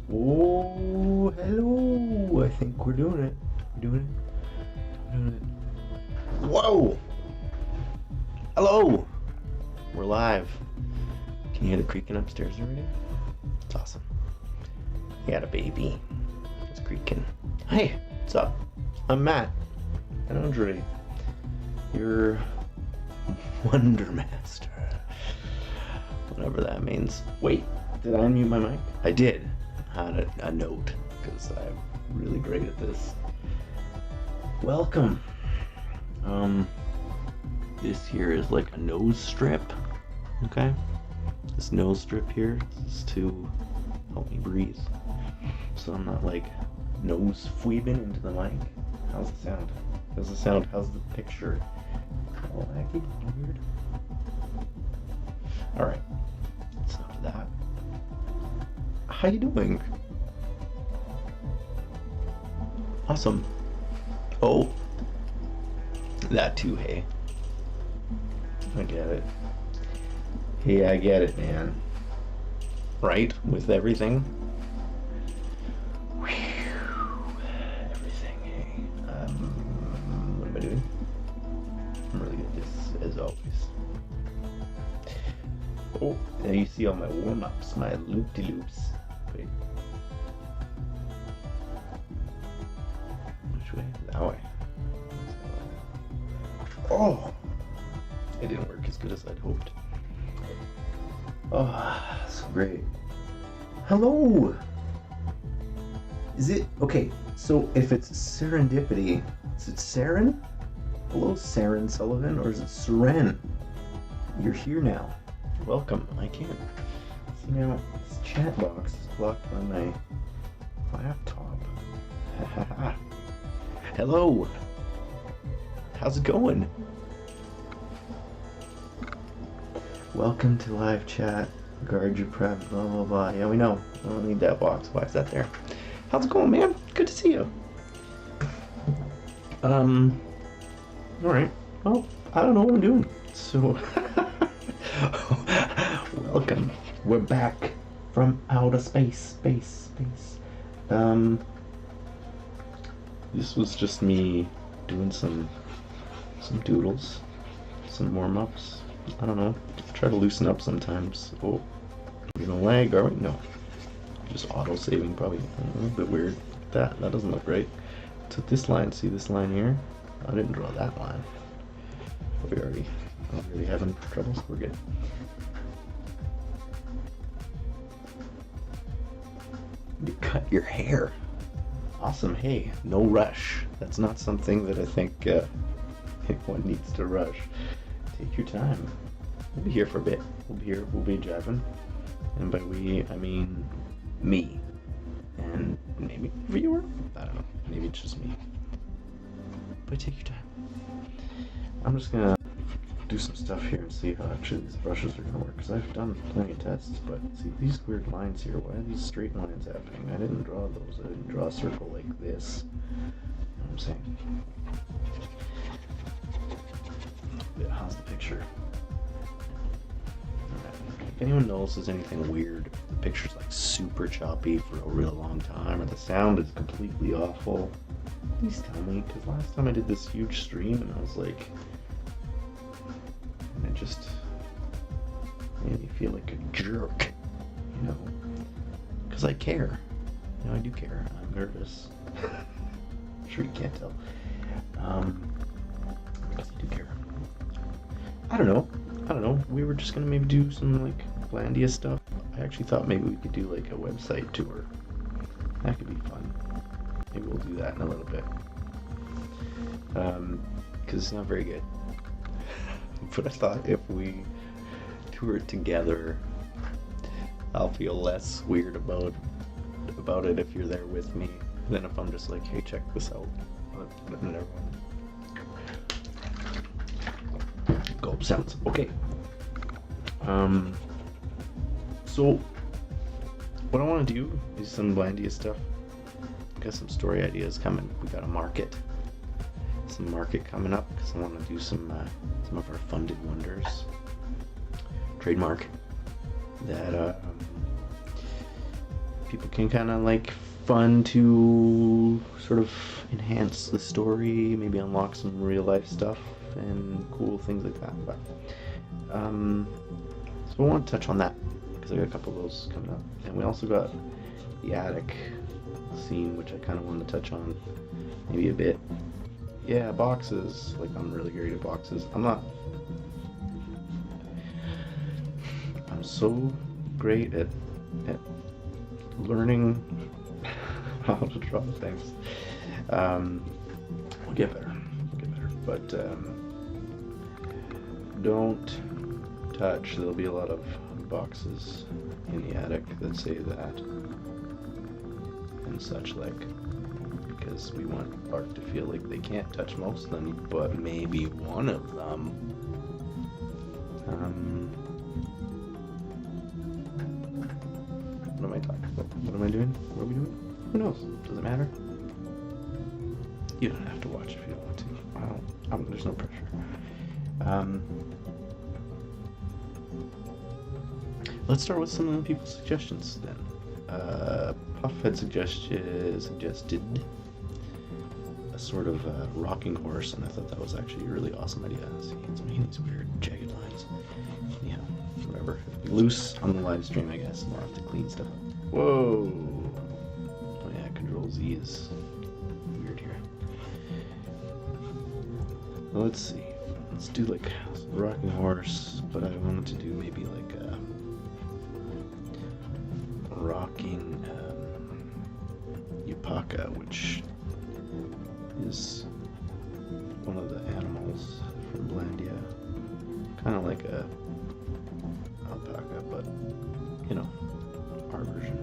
Oh, hello. I think we're doing it. We're doing it. We're doing it. Whoa. Hello. We're live. Can you hear the creaking upstairs already? It's awesome. We got a baby. It's creaking. Hey, what's up? I'm Matt. And Andre. Your Wonder Master. Whatever that means. Wait, did I unmute my mic? I did. I had a note, because I'm really great at this. Welcome. This here is like a nose strip. Okay? This nose strip here is to help me breathe. So I'm not like nose fweebing into the mic. How's the sound? How's the sound? How's the picture? All wacky? Weird? Alright. That's enough of that. How you doing? Awesome. Oh. That too, hey. I get it. Hey, I get it, man. Right? With everything? Whew. Everything, hey. What am I doing? I'm really good at this, as always. Oh, and you see all my warm-ups, my loop-de-loops. Wait. Which way? That way. Oh! It didn't work as good as I'd hoped. Oh, so great. Hello! Is it... Okay, so if it's serendipity, is it Saren? Hello, Saren Sullivan, or is it Seren? You're here now. Welcome. I can't see now. This chat box is blocked by my laptop. Hello. How's it going? Welcome to live chat. Guard your prep. Blah blah blah. Yeah, we know. I don't need that box. Why is that there? How's it going, man? Good to see you. All right. Well, I don't know what I'm doing. So. Welcome. We're back from outer space. This was just me doing some doodles, some warm-ups. I don't know. Try to loosen up sometimes. Oh, we're gonna lag, are we? No. Just auto-saving, probably a little bit weird. That doesn't look right. So this line, see this line here? I didn't draw that line. Are we already having troubles? We're good. You cut your hair. Awesome. Hey, no rush. That's not something that I think anyone needs to rush. Take your time. We'll be here for a bit. We'll be here. We'll be jabbing. And by we, I mean me. And maybe a viewer? I don't know. Maybe it's just me. But take your time. I'm just gonna do some stuff here and see how actually these brushes are gonna work, because I've done plenty of tests, but see these weird lines here, why are these straight lines happening? I didn't draw those. I didn't draw a circle like this. You know what I'm saying? Yeah, how's the picture? Alright. If anyone notices anything weird, the picture's like super choppy for a real long time, or the sound is completely awful, please tell me, because last time I did this huge stream and I was like, and it just made me feel like a jerk, you know, because I care. You know, I do care. I'm nervous. I'm sure you can't tell. Because I do care. I don't know. We were just gonna maybe do some like Blandia stuff. I actually thought maybe we could do like a website tour. That could be fun. Maybe we'll do that in a little bit. Because it's not very good. But I thought if we tour it together, I'll feel less weird about it if you're there with me than if I'm just like, hey, check this out. But never mind. Gulp sounds. Okay. So what I want to do is some Blandia stuff. Got some story ideas coming. We got a market. Some market coming up because I want to do some of our funded wonders. Trademark that people can kind of like fun to sort of enhance the story, maybe unlock some real life stuff and cool things like that. But so I want to touch on that because I got a couple of those coming up, and we also got the attic scene, which I kind of wanted to touch on maybe a bit. Yeah, boxes. Like, I'm really great at boxes. I'm so great at learning how to draw things. We'll get better. But don't touch. There'll be a lot of boxes in the attic that say that and such like, because we want Art to feel like they can't touch most of them, but maybe one of them. What am I talking about? What am I doing? What are we doing? Who knows? Does it matter? You don't have to watch if you don't want to. There's no pressure. Let's start with some people's suggestions then. Puff had suggested a sort of rocking horse, and I thought that was actually a really awesome idea. See, it's making these weird jagged lines. Yeah, whatever. Loose on the live stream, I guess, and we'll have to clean stuff up. Whoa! Oh yeah, Control Z is weird here. Well, let's see. Let's do like a rocking horse, but I wanted to do maybe like a rocking Yupaka, which is one of the animals from Blandia. Kind of like a alpaca, but you know, our version.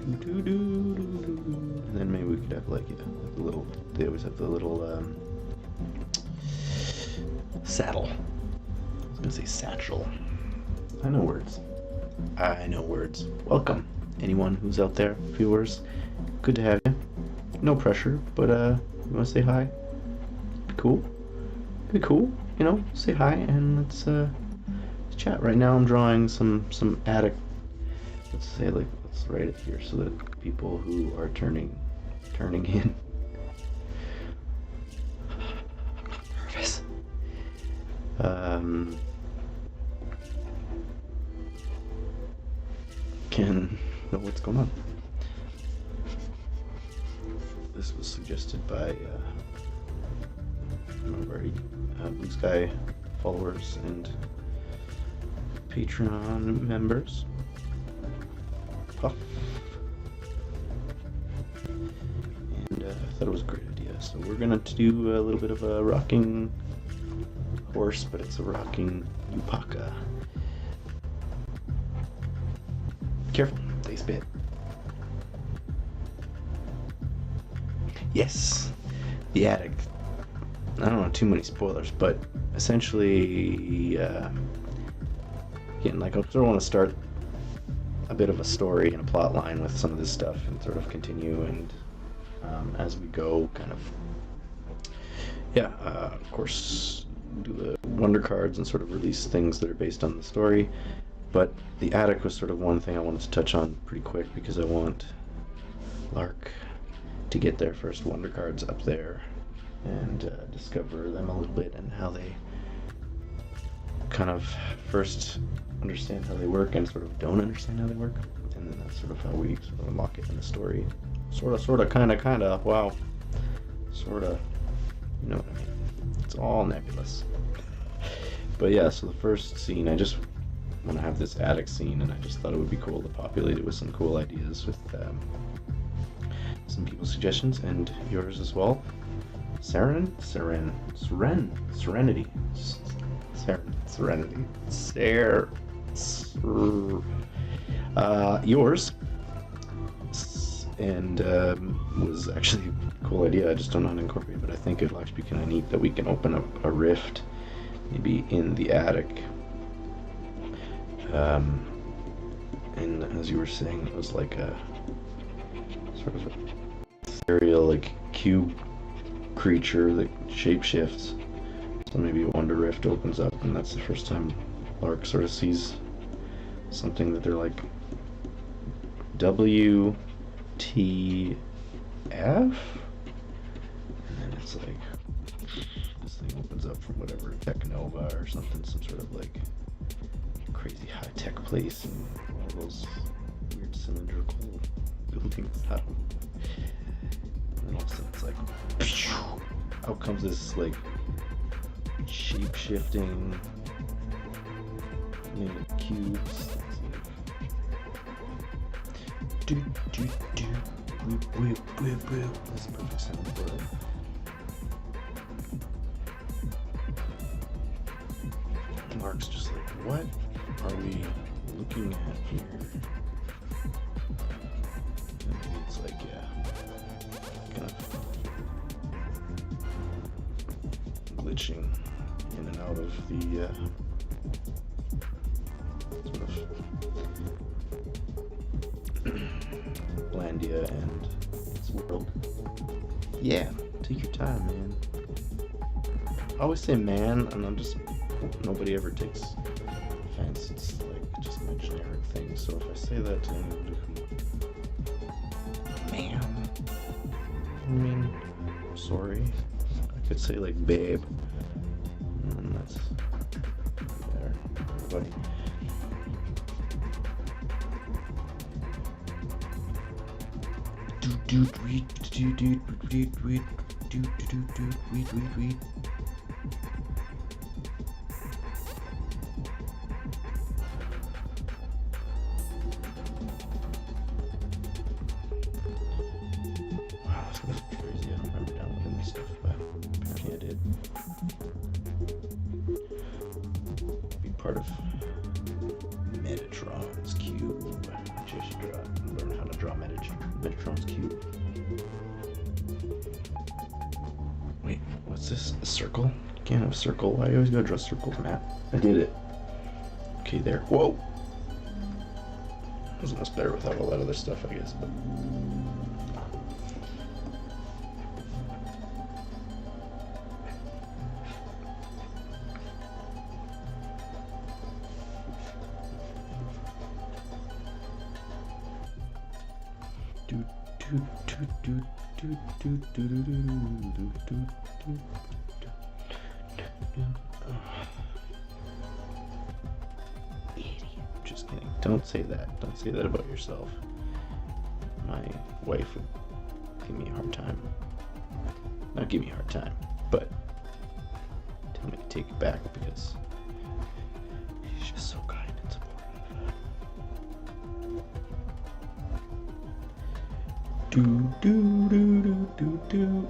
And then maybe we could have like the little. They always have the little saddle. I was gonna say satchel. I know words. Welcome, anyone who's out there, viewers. Good to have you. No pressure, but you want to say hi? Be cool. You know, say hi and let's chat. Right now, I'm drawing some attic. Let's say let's write it here so that people who are turning in. Nervous. Can know what's going on. This was suggested by one of our Blue Sky followers and Patreon members. Puff. And I thought it was a great idea. So we're gonna do a little bit of a rocking horse, but it's a rocking Yupaka. Careful, they spit. Yes, the attic. I don't know too many spoilers, but essentially, again, like I sort of want to start a bit of a story and a plot line with some of this stuff, and sort of continue, and as we go, kind of, of course, do the wonder cards and sort of release things that are based on the story. But the attic was sort of one thing I wanted to touch on pretty quick because I want Lark to get their first wonder cards up there and discover them a little bit and how they kind of first understand how they work and sort of don't understand how they work, and then that's sort of how we sort of unlock it in the story. Sort of, kinda, wow. Sorta, you know what I mean? It's all nebulous. But yeah, so the first scene, I just want to have this attic scene, and I just thought it would be cool to populate it with some cool ideas with some people's suggestions and yours as well. Serenity. Yours. And was actually a cool idea. I just don't know how to incorporate it, but I think it'll actually be kind of neat that we can open up a rift maybe in the attic. And as you were saying, it was like a sort of a ethereal, like cube creature that shapeshifts. So maybe a Wonder Rift opens up, and that's the first time Lark sort of sees something that they're like, WTF? And then it's like, this thing opens up from whatever, Technova or something, some sort of like crazy high-tech place, and all those weird cylindrical buildings. And all of a sudden it's like, out comes this like shape-shifting made of cubes. Do do do, whip whip whip whip. That's the perfect sound for it. Mark's just like, what are we looking at here? And it's like, yeah, kind of glitching in and out of the sort of Blandia and its world. Yeah, take your time, man. I always say man, and I'm just, nobody ever takes offense. It's like just my generic thing. So if I say that to anybody who, man, I mean, sorry. I could say like babe, and that's there, everybody. Wow, this was crazy. I don't remember downloading this stuff, but apparently I did. Be part of Metatron's cube. Which I should learn how to draw Metatron's cube. Wait, what's this? A circle? Can't have a circle. Why do you always gotta draw circles, Matt? I did it. Okay, there. Whoa! It was much better without all that other stuff, I guess, but... Idiot. Just kidding. Don't say that. Don't say that about yourself. My wife would give me a hard time. Not give me a hard time, but tell me to take it back because she's just so kind and supportive.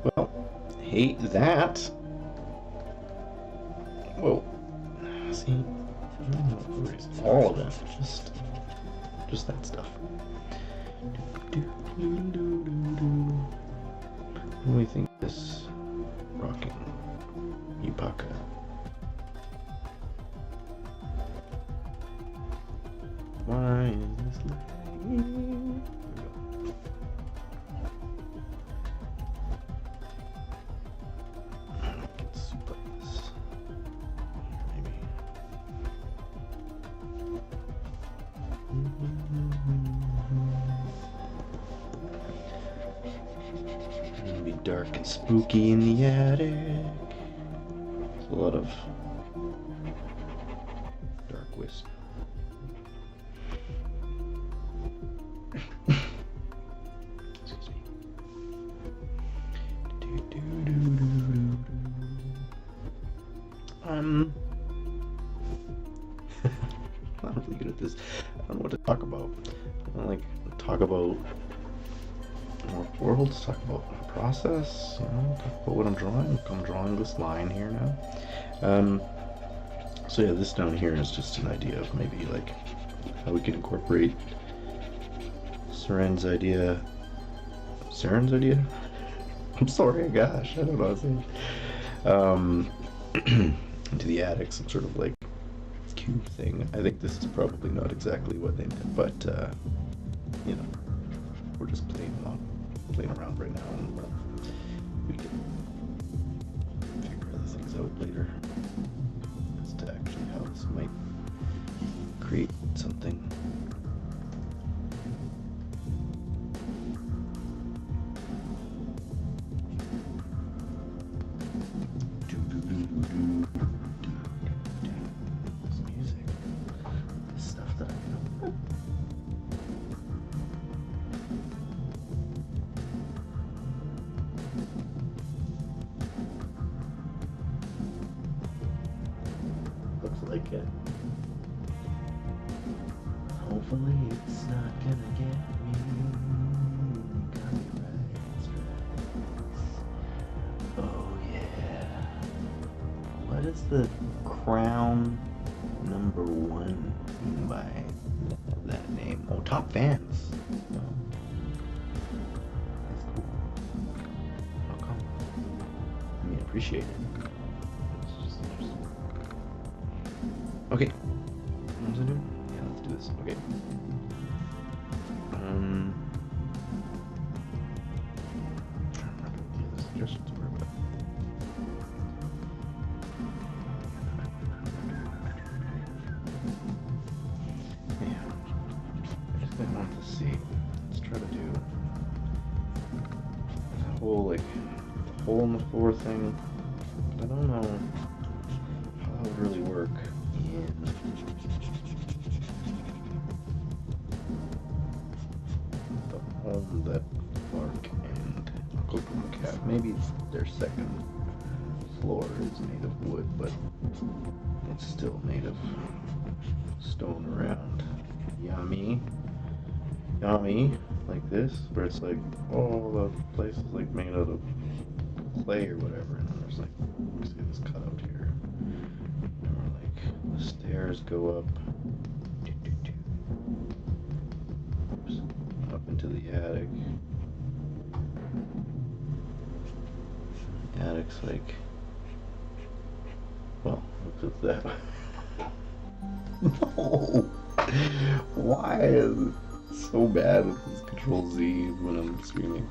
Well, hate that. Whoa. See? All of it. Just that stuff. What do we think this rocking Yupaka? Why is this lagging? Dark and spooky in the attic. There's a lot of dark wisp. Excuse me. I'm not really good at this. I don't know what to talk about. I don't like talk about Warped Worlds, talk about the process, you know, talk about what I'm drawing. Look, I'm drawing this line here now. So yeah, this down here is just an idea of maybe like how we can incorporate Saren's idea. I'm sorry, gosh, I don't know how to say. Into the attic, some sort of like cube thing. I think this is probably not exactly what they meant, but you know, we're just playing around right now, and we can figure things out later as to actually how this might create something. This music, this stuff that I know. Looks like it. Hopefully it's not gonna get me. Copyright strikes. Oh yeah. What is the crown #1 by that name? Oh, top fans. Oh. That's cool. How come? I mean, appreciate it. It's just interesting. Okay. What was I doing? Yeah, let's do this. Okay. Trying to remember what the other suggestions were, but yeah. I just didn't want to see. Let's try to do the whole the hole in the floor thing. But I don't know how that would really work. The home that Clark and Uncle Cat, maybe their second floor is made of wood, but it's still made of stone around. Yummy. Yummy. Like this, where it's like all the place is like made out of clay or whatever, and then there's like, see this cutout here. Or like the stairs go up. Oops. Up into the attic. The attic's like, well, look at that. No! Why is it so bad with this Control Z when I'm streaming?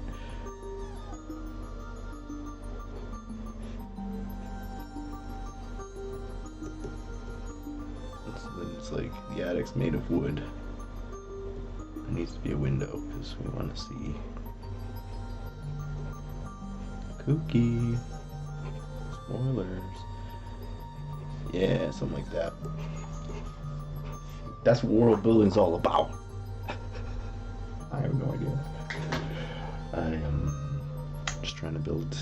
It's like the attic's made of wood. There needs to be a window because we want to see Kooky. Spoilers. Yeah, something like that. That's what world building's all about. I have no idea. I am just trying to build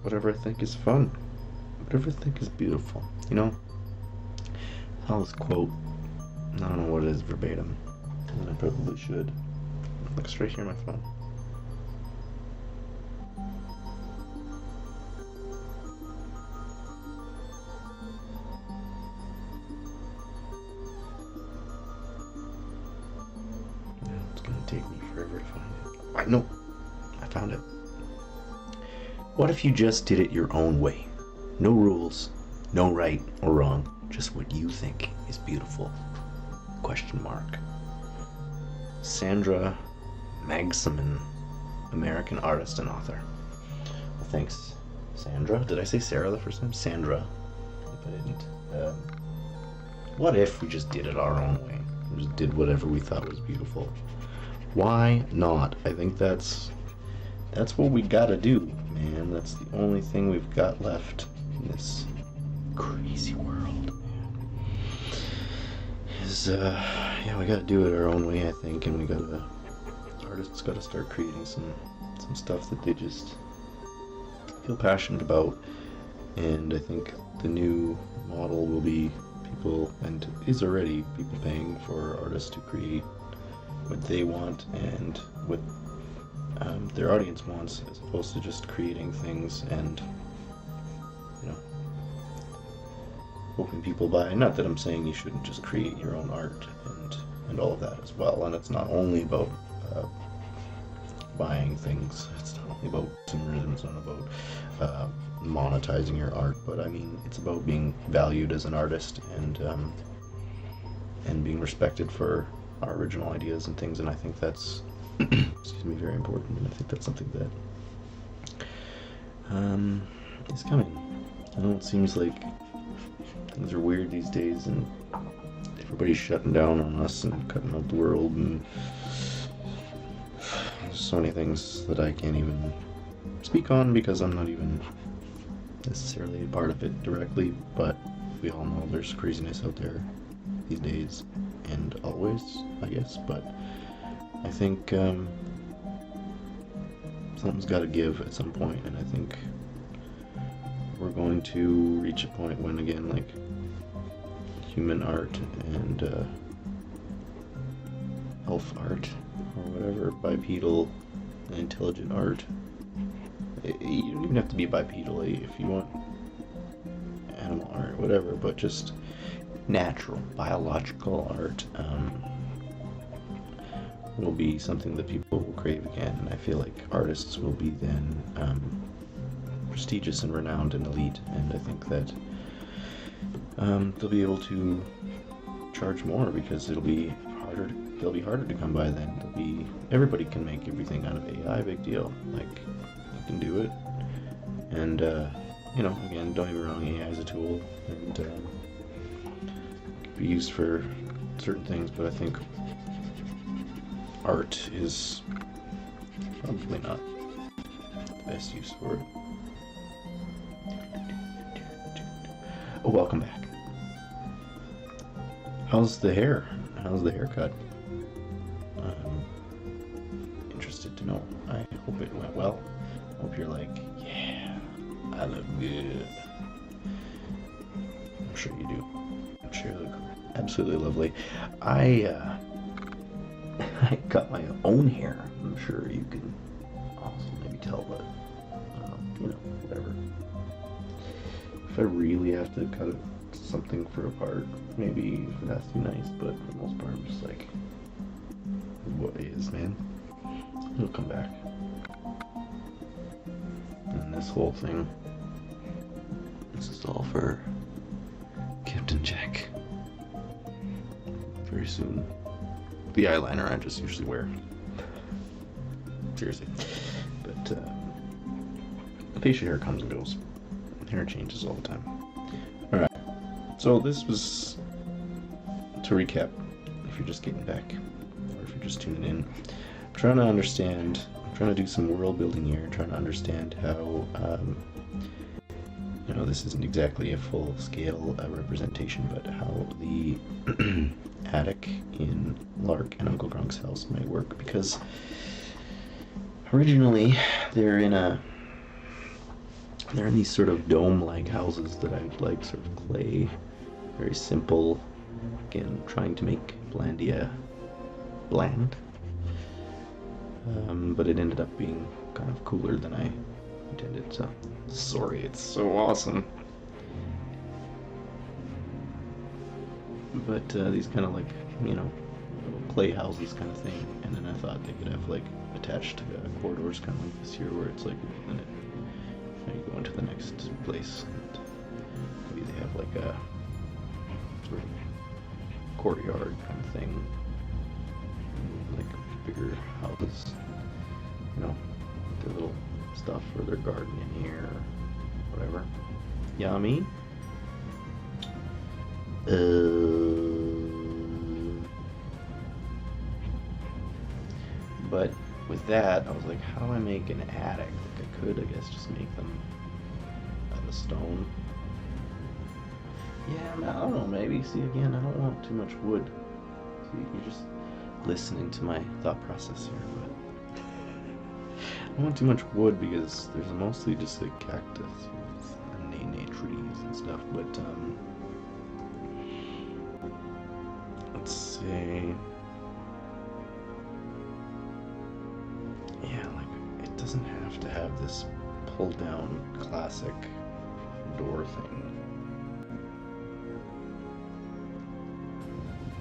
whatever I think is fun, whatever I think is beautiful. You know, I'll just quote. I don't know what it is verbatim, and I probably should. Look straight here on my phone. Take me forever to find it. I know. I found it. What if you just did it your own way? No rules, no right or wrong, just what you think is beautiful. Question mark. Sandra Magsamen, American artist and author. Well, thanks, Sandra. Did I say Sarah the first time? Sandra. If I didn't. What if we just did it our own way? We just did whatever we thought was beautiful. Why not? I think that's what we gotta do, man. That's the only thing we've got left in this crazy world. Is yeah, we gotta do it our own way, I think, and we gotta, artists gotta start creating some stuff that they just feel passionate about. And I think the new model will be people, and is already people paying for artists to create what they want and what their audience wants, as opposed to just creating things and, you know, hoping people buy. Not that I'm saying you shouldn't just create your own art and all of that as well. And it's not only about buying things. It's not only about consumerism. It's not about monetizing your art. But I mean, it's about being valued as an artist and being respected for our original ideas and things, and I think that's excuse me, very important, and I think that's something that is coming. I know it seems like things are weird these days, and everybody's shutting down on us and cutting out the world, and there's so many things that I can't even speak on because I'm not even necessarily a part of it directly, but we all know there's craziness out there these days, and always, I guess, but I think something's got to give at some point, and I think we're going to reach a point when, again, like, human art and elf art, or whatever, bipedal and intelligent art. You don't even have to be bipedal if you want animal art, whatever, but just natural, biological art will be something that people will crave again, and I feel like artists will be then prestigious and renowned and elite, and I think that they'll be able to charge more because they'll be harder to come by then. Everybody can make everything out of AI, big deal, like, you can do it, and you know, again, don't get me wrong, AI is a tool, and can be used for certain things, but I think art is probably not the best use for it. Oh, welcome back. How's the hair? How's the haircut? Interested to know. I hope it went well. Hope you're like, yeah, I look good. I'm sure you do. I'm sure you look absolutely lovely. I cut my own hair. I'm sure you can also maybe tell, but you know, whatever. If I really have to cut something for a part, maybe if it has to be nice, but for the most part, I'm just like, what is, man? It'll come back. And this whole thing, this is all for Captain Jack. Very soon. The eyeliner I just usually wear. Seriously. But the facial hair comes and goes. Hair changes all the time. Alright. So this was, to recap, if you're just getting back, or if you're just tuning in, I'm trying to do some world building here, trying to understand how, you know, this isn't exactly a full scale representation, but how the attic in Lark and Uncle Grunk's house might work, because originally they're in these sort of dome-like houses that I'd like, sort of clay, very simple, again, trying to make Blandia bland, but it ended up being kind of cooler than I intended, so sorry, it's so awesome. But these kind of like, you know, little clay houses kind of thing, and then I thought they could have like attached corridors kind of like this here, where it's like, and it, you go into the next place, and maybe they have like a sort of courtyard kind of thing, like bigger houses, you know, their little stuff or their garden in here, or whatever. Yummy. But with that, I was like, how do I make an attic? Like, I could, I guess, just make them out of stone. Yeah, I don't know, maybe. See, again, I don't want too much wood. See, you're just listening to my thought process here, but I don't want too much wood because there's mostly just like cactus and nene trees and stuff, but let's see. Yeah, like, it doesn't have to have this pull-down classic door thing.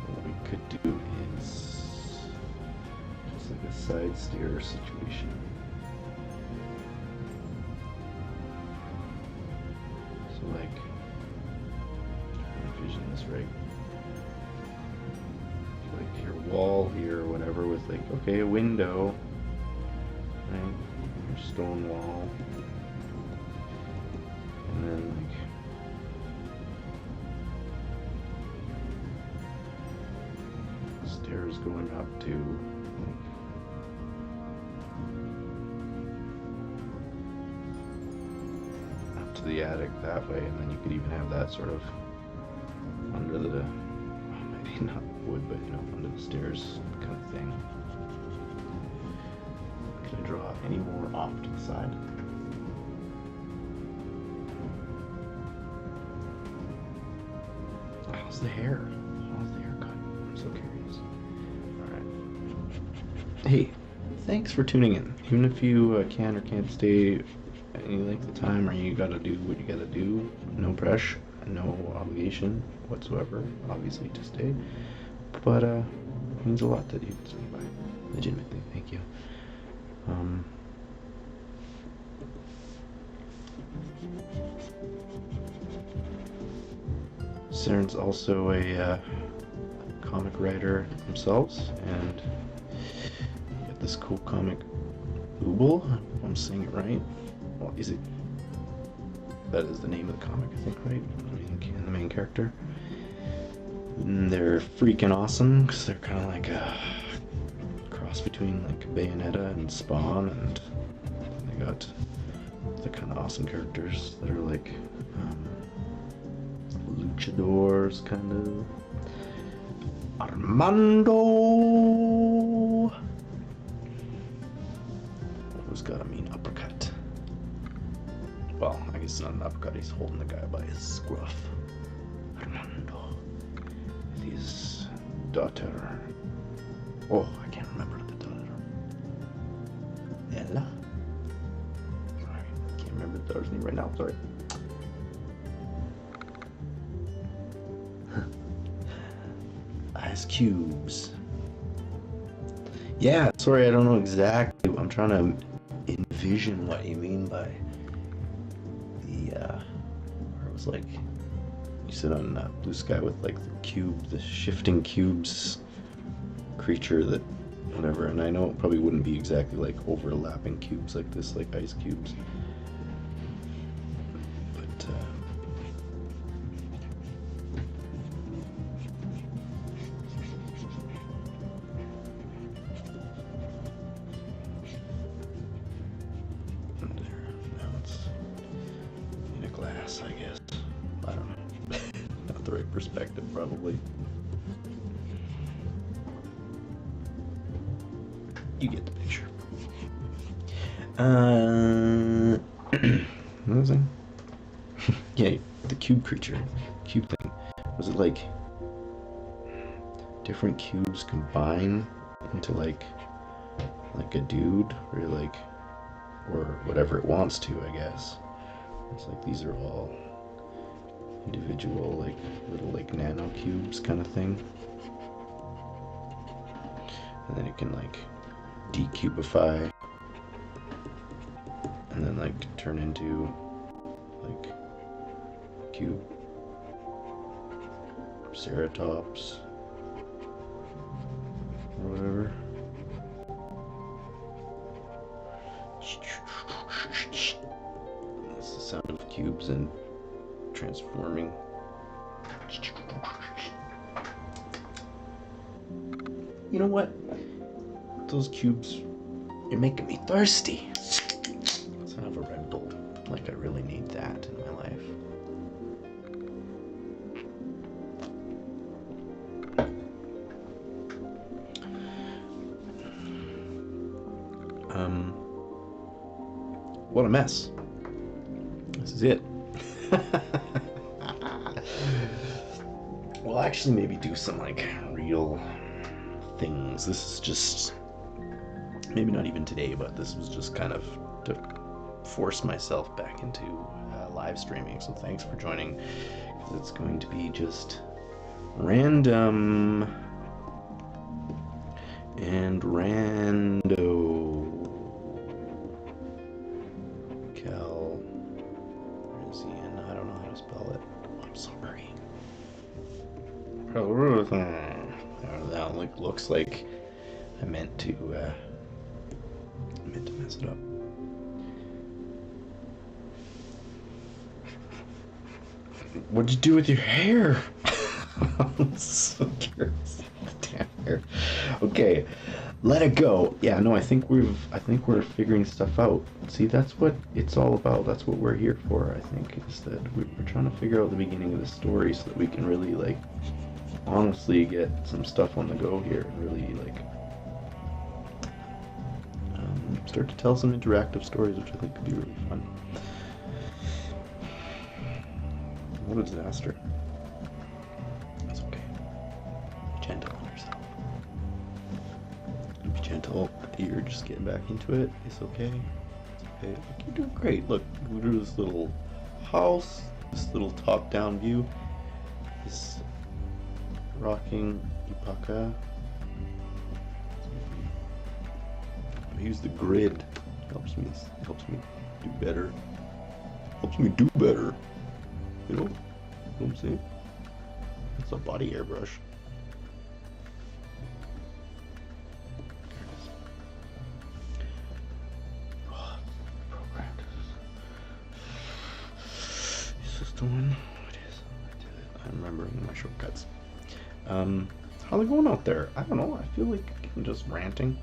What we could do is just like a side stair situation. So like, envision this, right? Like your wall here or whatever with like, okay, a window, right? Your stone wall. And then like stairs going up to the attic that way, and then you could even have that sort of under the, well, maybe not wood, but you know, under the stairs kind of thing. Can I draw any more off to the side? How's the hair? How's the haircut? I'm so curious. Alright. Hey, thanks for tuning in. Even if you can or can't stay any length of time, or you gotta do what you gotta do, no pressure, no obligation whatsoever, obviously, to stay. But it means a lot that you swing by. Legitimately, thank you. Saren's also a comic writer themselves, and got this cool comic Ooble, if I'm saying it right. Well, is it? That is the name of the comic, I think, right? The main character. And they're freaking awesome because they're kind of like a cross between like Bayonetta and Spawn, and they got the kind of awesome characters that are like luchadors, kind of. Armando! Who's got a mean uppercut? Well, I guess it's not an uppercut, he's holding the guy by his scruff. Armando. With his daughter. Oh, I can't remember the daughter. Ella? Sorry, can't remember the daughter's name right now, sorry. Ice cubes. Yeah, sorry, I don't know exactly. I'm trying to envision what you mean by where it was like you sit on blue sky with like the cube, the shifting cubes creature that whatever. And I know it probably wouldn't be exactly like overlapping cubes like this, like ice cubes. But I guess. I don't know. Not the right perspective, probably. You get the picture. What was I? Yeah, the cube creature. Cube thing. Was it like different cubes combine into like a dude, or like, or whatever it wants to, I guess. It's like these are all individual, like little like nano cubes kind of thing, and then it can like decubify and then like turn into like cube ceratops or whatever. That's the sound of cubes and transforming. You know what? Those cubes, you're making me thirsty. Let's have a Red Bull. Like I really need that in my life. What a mess. This is it. We'll actually maybe do some like real things. This is just maybe not even today, but this was just kind of to force myself back into live streaming. So thanks for joining, because it's going to be just random and rando. Calrissian, I don't know how to spell it. I'm sorry. That looks like I meant to mess it up. What'd you do with your hair? I'm so curious. Damn. here. Okay, let it go. Yeah, no, I think we're figuring stuff out. See, that's what it's all about. That's what we're here for, I think, is that we're trying to figure out the beginning of the story so that we can really, like, honestly get some stuff on the go here and really, like, start to tell some interactive stories, which I think could be really fun. What a disaster. That's okay. Be gentle on yourself. Be gentle. You're just getting back into it. It's okay. It's okay. Look, you're doing great. Look, we do this little house, this little top-down view, this rocking Ipaka. Use the grid. Helps me do better. Helps me do better. You know what I'm saying? It's a body airbrush. There it is. Oh, programmed. Is this the one? It is. I did it. I'm remembering my shortcuts. How they going out there? I don't know. I feel like I'm just ranting.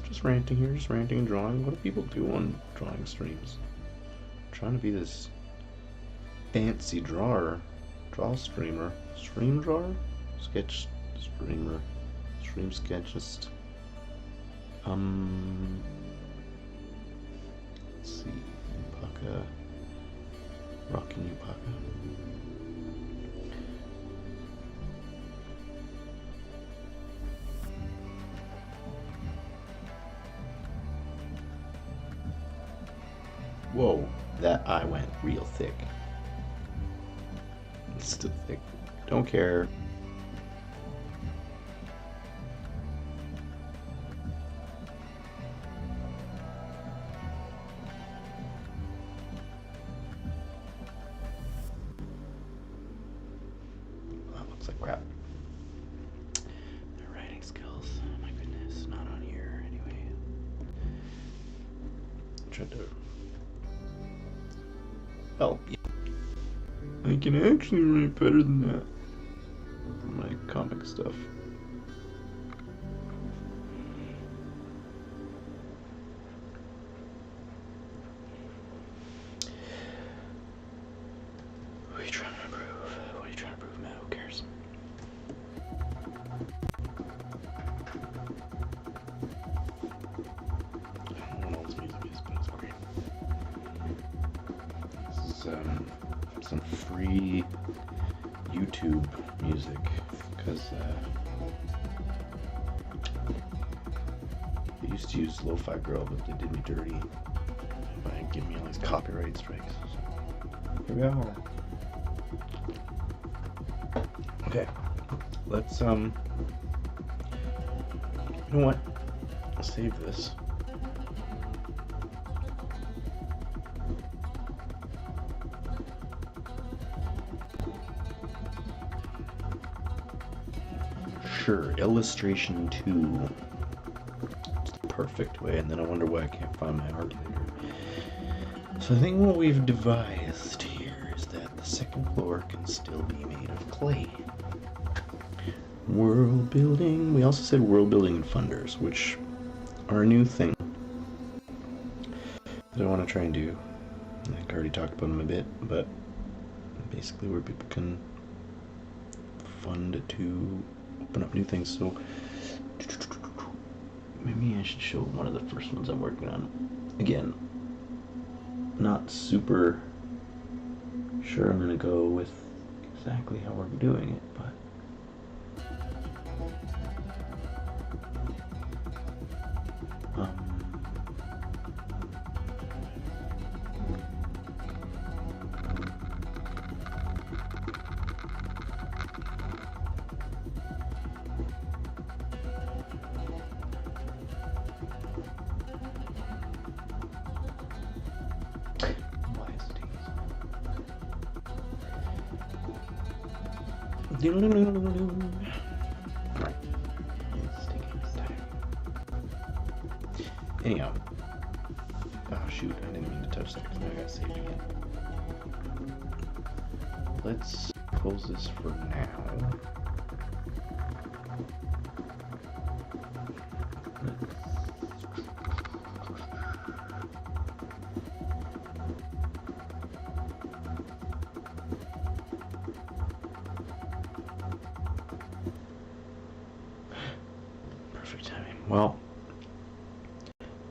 Just ranting here, just ranting and drawing. What do people do on drawing streams? I'm trying to be this fancy draw streamer. Stream drawer? Sketch streamer. Stream sketchist. Let's see. Upaka. Rockin' Upaka. Whoa, that eye went real thick. It's still thick. Don't care. That looks like crap. Their writing skills. Oh my goodness, not on here anyway. I tried to. Oh, yeah. I can actually write better than that. My comic stuff. What are you trying to improve? What are you trying to prove, Matt? Who cares? I don't know what all this music is, but it's great. This is some free YouTube music, because I used to use Lo-Fi Girl, but they did me dirty by giving me all these copyright strikes. So here we are. Okay, let's you know what? I'll save this. Sure, illustration 2. It's the perfect way, and then I wonder why I can't find my art later. So I think what we've devised here is that the second floor can still be made of clay. World building. We also said world building and funders, which are a new thing that I want to try and do. I think I already talked about them a bit, but basically where people can fund to open up new things. So maybe I should show one of the first ones I'm working on. Again, not super sure I'm gonna go with exactly how we're doing it, but Alright. It's taking its time. Anyhow. Oh shoot, I didn't mean to touch that because now I gotta save it again. Let's close this for now. Well,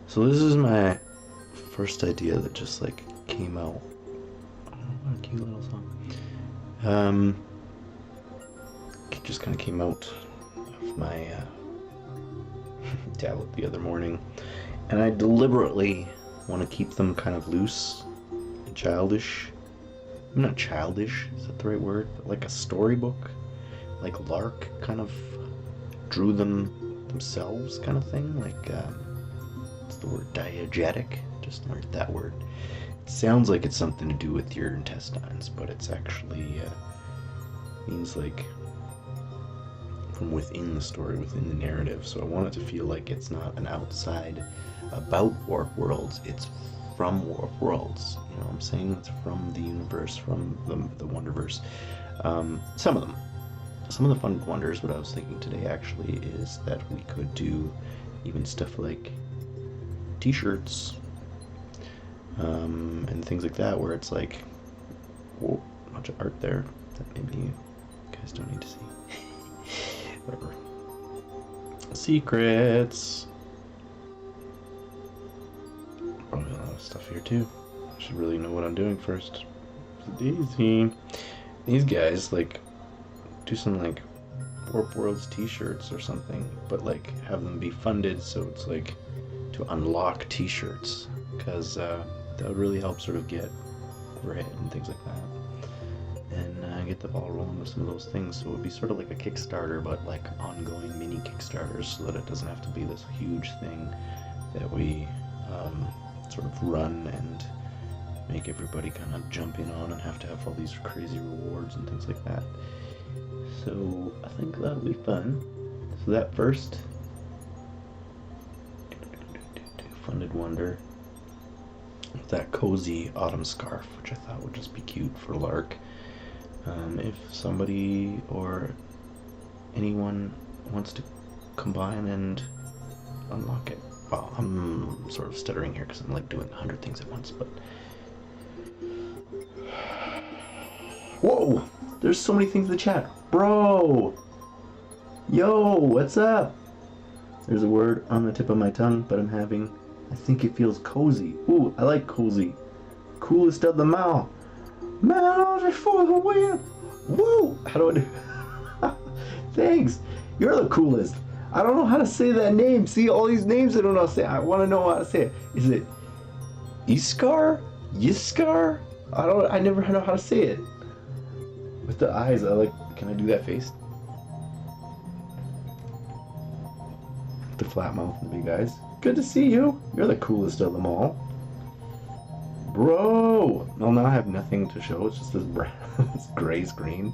so this is my first idea that just like came out. Oh, what a cute little song. It just kind of came out of my tablet the other morning, and I deliberately want to keep them kind of loose and childish. I'm not childish, is that the right word? But like a storybook, like Lark kind of drew them themselves kind of thing, like what's the word, diegetic? Just learned that word. It sounds like it's something to do with your intestines, but it's actually means like from within the story, within the narrative. So I want it to feel like it's not an outside about Warped Worlds, it's from Warped Worlds. You know what I'm saying? It's from the universe, from the Wonderverse. Some of them. Some of the fun wonders, what I was thinking today actually is that we could do even stuff like t-shirts and things like that, where it's like, whoa, a bunch of art there that maybe you guys don't need to see. Whatever. Secrets. Probably a lot of stuff here too. I should really know what I'm doing first. Daisy. These guys like do some like Warped Worlds t-shirts or something, but like have them be funded so it's like to unlock t-shirts, because that would really help sort of get overhead and things like that, and get the ball rolling with some of those things. So it would be sort of like a Kickstarter, but like ongoing mini Kickstarters, so that it doesn't have to be this huge thing that we sort of run and make everybody kind of jump in on and have to have all these crazy rewards and things like that. So I think that'll be fun. So that first funded wonder with that cozy autumn scarf, which I thought would just be cute for Lark. If somebody or anyone wants to combine and unlock it. Well, I'm sort of stuttering here because I'm like doing 100 things at once, but whoa, there's so many things in the chat. Bro, yo, what's up? There's a word on the tip of my tongue, but I think it feels cozy. Ooh, I like cozy. Coolest of them all. Man, for the win. Woo! How do I do? Thanks. You're the coolest. I don't know how to say that name. See, all these names I don't know how to say. I want to know how to say it. Is it Iskar? Yiskar? I never know how to say it. With the eyes, can I do that face? The flat mouth and the big eyes. Good to see you. You're the coolest of them all. Bro! Well, now I have nothing to show. It's just this, this gray screen.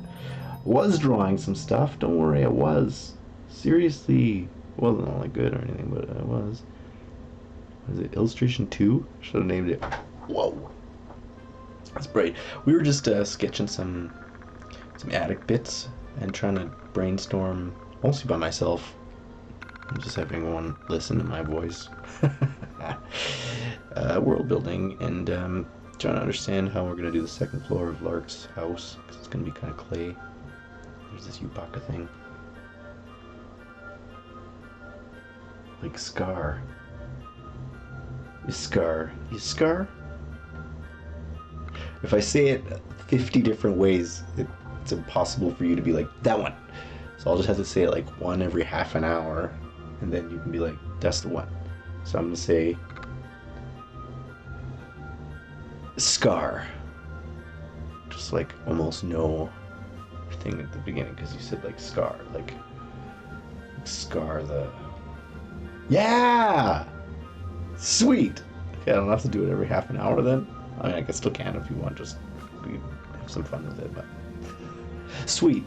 Was drawing some stuff. Don't worry, I was. Seriously. It wasn't all that good or anything, but I was. Was it illustration 2? Should have named it. Whoa! That's bright. We were just sketching some attic bits and trying to brainstorm, mostly by myself. I'm just having one listen to my voice. World building and trying to understand how we're going to do the second floor of Lark's house, because it's going to be kind of clay. There's this Yupaka thing. Like Scar. Iskar? If I say it 50 different ways, it's impossible for you to be like, that one. So I'll just have to say it like one every half an hour, and then you can be like, that's the one. So I'm going to say Scar. Just like almost no thing at the beginning, because you said like Scar. Like Scar the... Yeah! Sweet! Okay, I don't have to do it every half an hour then. I mean, I still can if you want, just have some fun with it, but... Sweet!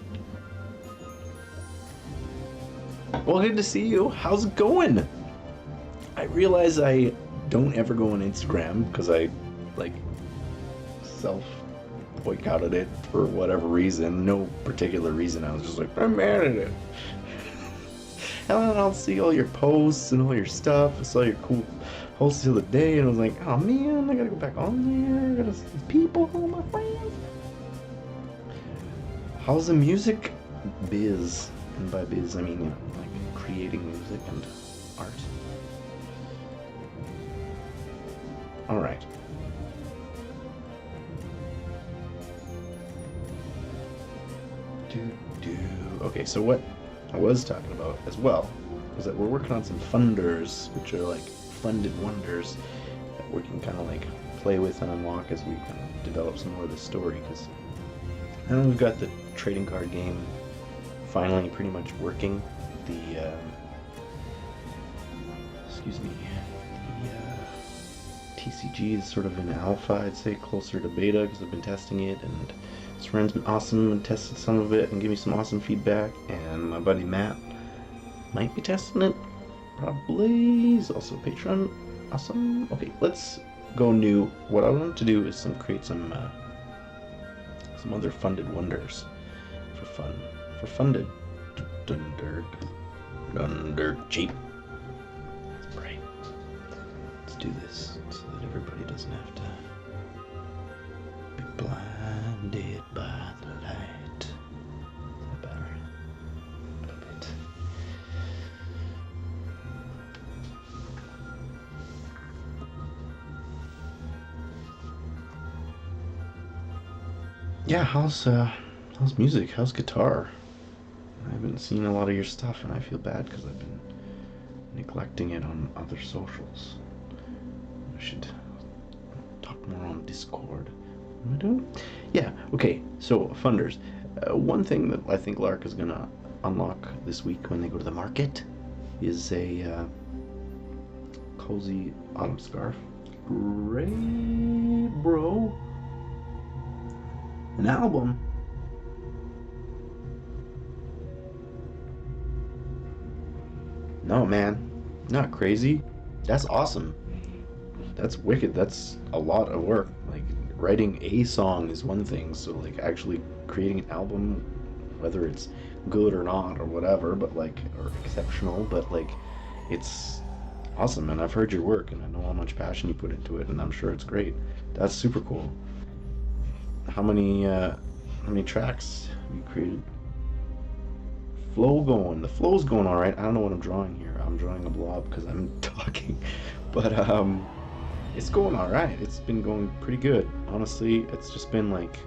Well, good to see you. How's it going? I realize I don't ever go on Instagram because I, like, self-boycotted it for whatever reason. No particular reason. I was just like, I'm mad at it. And then I'll see all your posts and all your stuff. I saw your cool posts the other day, and I was like, oh man, I gotta go back on there. I gotta see these people, all my friends. How's the music biz? And by biz, I mean, you know, like creating music and art. All right. Okay, so what I was talking about as well is that we're working on some funders, which are like funded wonders that we can kind of like play with and unlock as we kind of develop some more of the story. Because I know we've got the trading card game finally pretty much working. The TCG is sort of in alpha, I'd say, closer to beta because I've been testing it, and this friend's been awesome and tested some of it and gave me some awesome feedback, and my buddy Matt might be testing it, probably. He's also a patron. Awesome. Okay, let's go new. What I want to do is create some other funded wonders for fun. For funded dunder cheap. That's right. Let's do this so that everybody doesn't have to be blinded by the light. Is that better? A little bit. Yeah, how's music? How's guitar? I haven't seen a lot of your stuff, and I feel bad because I've been neglecting it on other socials. I should talk more on Discord. What am I doing? Yeah, okay, so funders. One thing that I think Lark is going to unlock this week when they go to the market is a cozy autumn scarf. Great, bro. An album. No, man, not crazy. That's awesome. That's wicked. That's a lot of work. Like, writing a song is one thing, so like actually creating an album, whether it's good or not or whatever, but like, or exceptional, but like, it's awesome. And I've heard your work, and I know how much passion you put into it, and I'm sure it's great. That's super cool. How many tracks have you created? The flow's going all right. I don't know what I'm drawing here. I'm drawing a blob because I'm talking, but it's going all right. It's been going pretty good, honestly. It's just been like,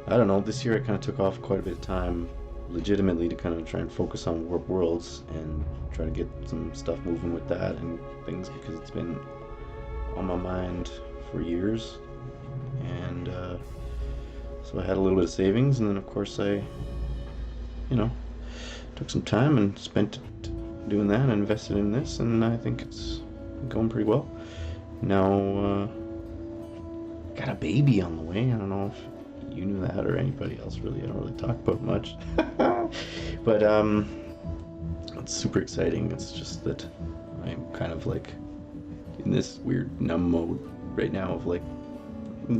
I don't know, this year I kind of took off quite a bit of time legitimately to kind of try and focus on Warped Worlds and try to get some stuff moving with that and things, because it's been on my mind for years. And so I had a little bit of savings, and then of course I took some time and spent it doing that and invested in this, and I think it's going pretty well. Now, got a baby on the way. I don't know if you knew that or anybody else really. I don't really talk about much. But it's super exciting. It's just that I'm kind of like in this weird numb mode right now of like, I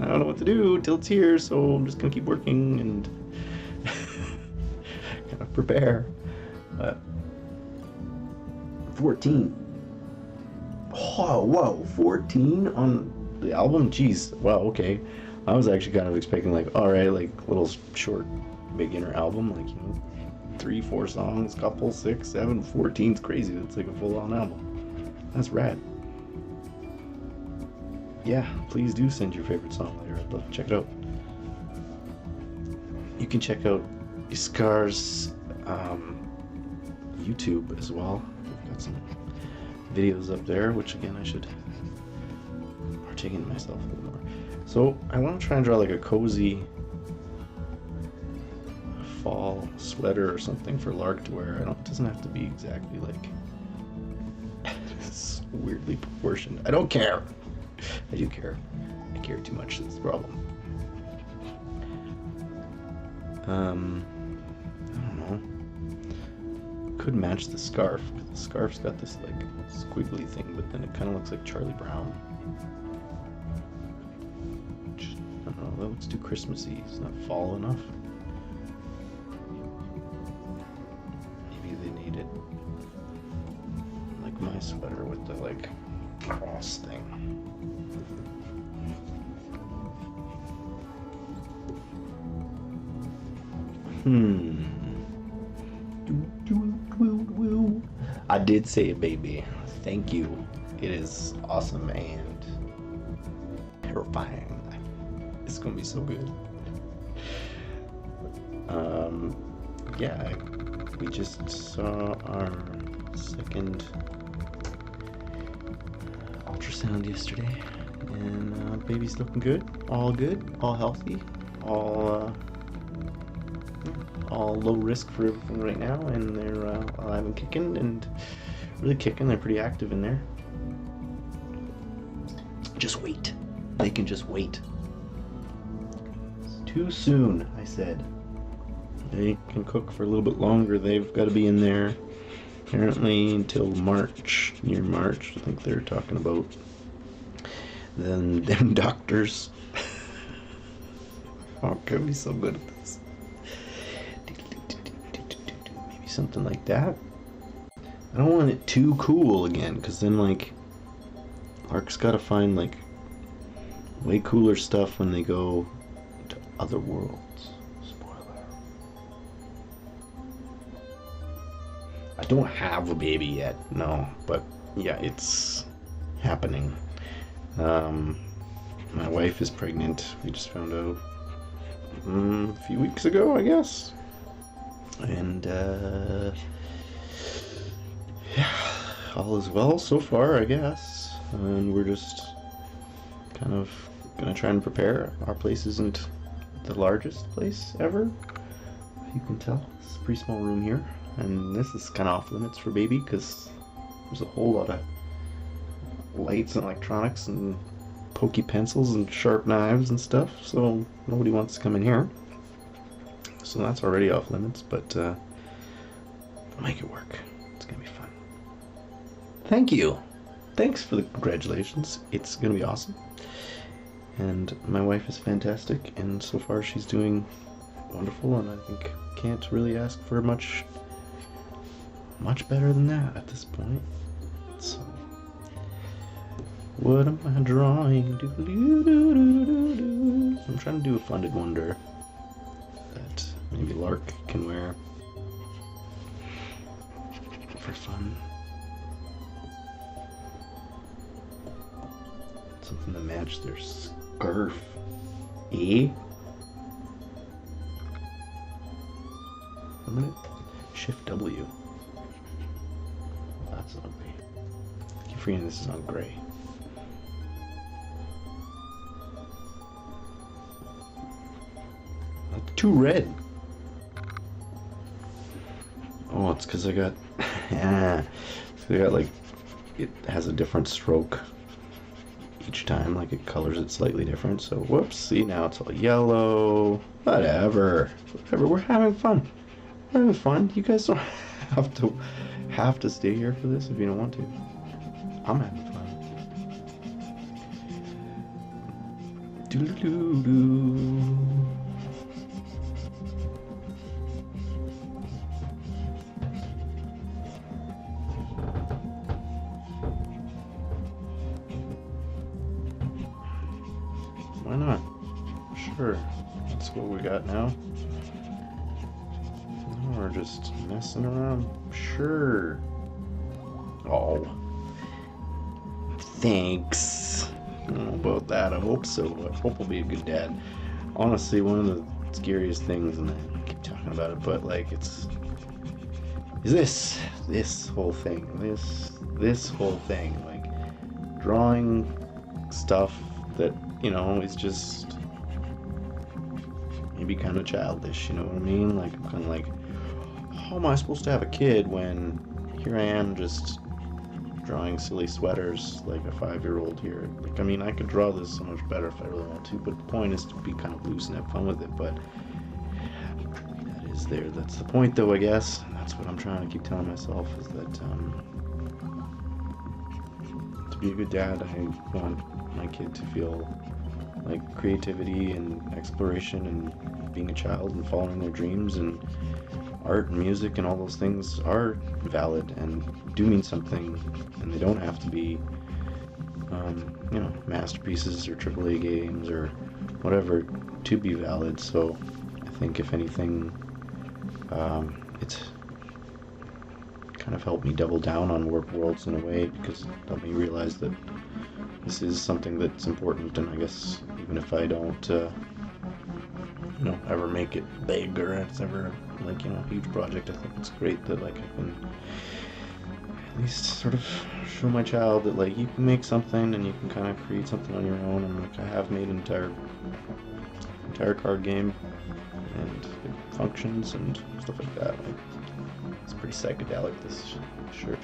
don't know what to do till it's here, so I'm just gonna keep working and kind of prepare. 14. Oh, whoa, 14 on the album? Jeez, wow, okay. I was actually kind of expecting like, alright, like little short beginner album, like, 3-4 songs, couple, 6, 7, 14's crazy. That's like a full-on album. That's rad. Yeah, please do send your favorite song later. I'd love to check it out. You can check out Iskar's YouTube as well. We've got some videos up there, which again I should partake in myself a little more. So I want to try and draw like a cozy fall sweater or something for Lark to wear. It doesn't have to be exactly like it's weirdly proportioned. I don't care. I do care. I care too much. That's the problem. I don't know. Could match the scarf, because the scarf's got this like squiggly thing, but then it kind of looks like Charlie Brown. Which, I don't know, that looks too Christmassy. It's not fall enough. Maybe they need it like my sweater with the like cross thing. I did say a baby. Thank you. It is awesome and terrifying. It's gonna be so good. Yeah, we just saw our second ultrasound yesterday, and baby's looking good, all healthy, all low risk for everything right now, and they're alive and kicking, and really kicking. They're pretty active in there. Just wait. They can just wait. It's too soon, I said. They can cook for a little bit longer. They've got to be in there apparently until March, near March, I think they're talking about. Then them doctors. Oh, I'm gonna be so good at this. Maybe something like that. I don't want it too cool again, because then, like, Lark's got to find, like, way cooler stuff when they go to other worlds. I don't have a baby yet, no, but yeah, it's happening. My wife is pregnant. We just found out a few weeks ago, I guess. And yeah, all is well so far, I guess. And we're just kind of gonna try and prepare. Our place isn't the largest place ever, you can tell. It's a pretty small room here. And this is kind of off limits for baby because there's a whole lot of lights and electronics and pokey pencils and sharp knives and stuff, so nobody wants to come in here. So that's already off limits, but we'll make it work. It's gonna be fun. Thank you. Thanks for the congratulations. It's gonna be awesome. And my wife is fantastic, and so far she's doing wonderful, and I think can't really ask for much better than that at this point. So, what am I drawing? I'm trying to do a funded wonder that maybe Lark can wear for fun. Something to match their scarf. Eh? I'm gonna Shift W. That's ugly. I keep forgetting this is on gray. Too red. Oh, it's because I got like, it has a different stroke each time, like it colors it slightly different. So whoops, see, now it's all yellow. Whatever, we're having fun. We're having fun. You guys don't have to stay here for this if you don't want to. I'm having fun. Doo-doo-doo-doo. Why not? Sure. That's what we got now. Now we're just messing around. Sure. Oh. Thanks. I don't know about that. I hope so. I hope I'll be a good dad. Honestly, one of the scariest things, and I keep talking about it, but like is this whole thing. This whole thing. Like drawing stuff that, you know, is just maybe kind of childish, you know what I mean? Like, I'm kind of like, how am I supposed to have a kid when here I am just drawing silly sweaters like a 5-year-old here? Like, I mean, I could draw this so much better if I really want to, but the point is to be kind of loose and have fun with it. But that is there. That's the point, though, I guess. That's what I'm trying to keep telling myself, is that to be a good dad, I want my kid to feel like creativity and exploration and being a child and following their dreams, and art and music and all those things are valid and do mean something, and they don't have to be you know, masterpieces or AAA games or whatever to be valid. So I think if anything, it's kind of helped me double down on Warped Worlds in a way, because it helped me realize that this is something that's important, and I guess even if I don't, ever make it big or it's ever like, a huge project, I think it's great that like I can at least sort of show my child that like you can make something and you can kind of create something on your own, and like I have made an entire card game and it functions and stuff like that. Like, it's pretty psychedelic, this shirt.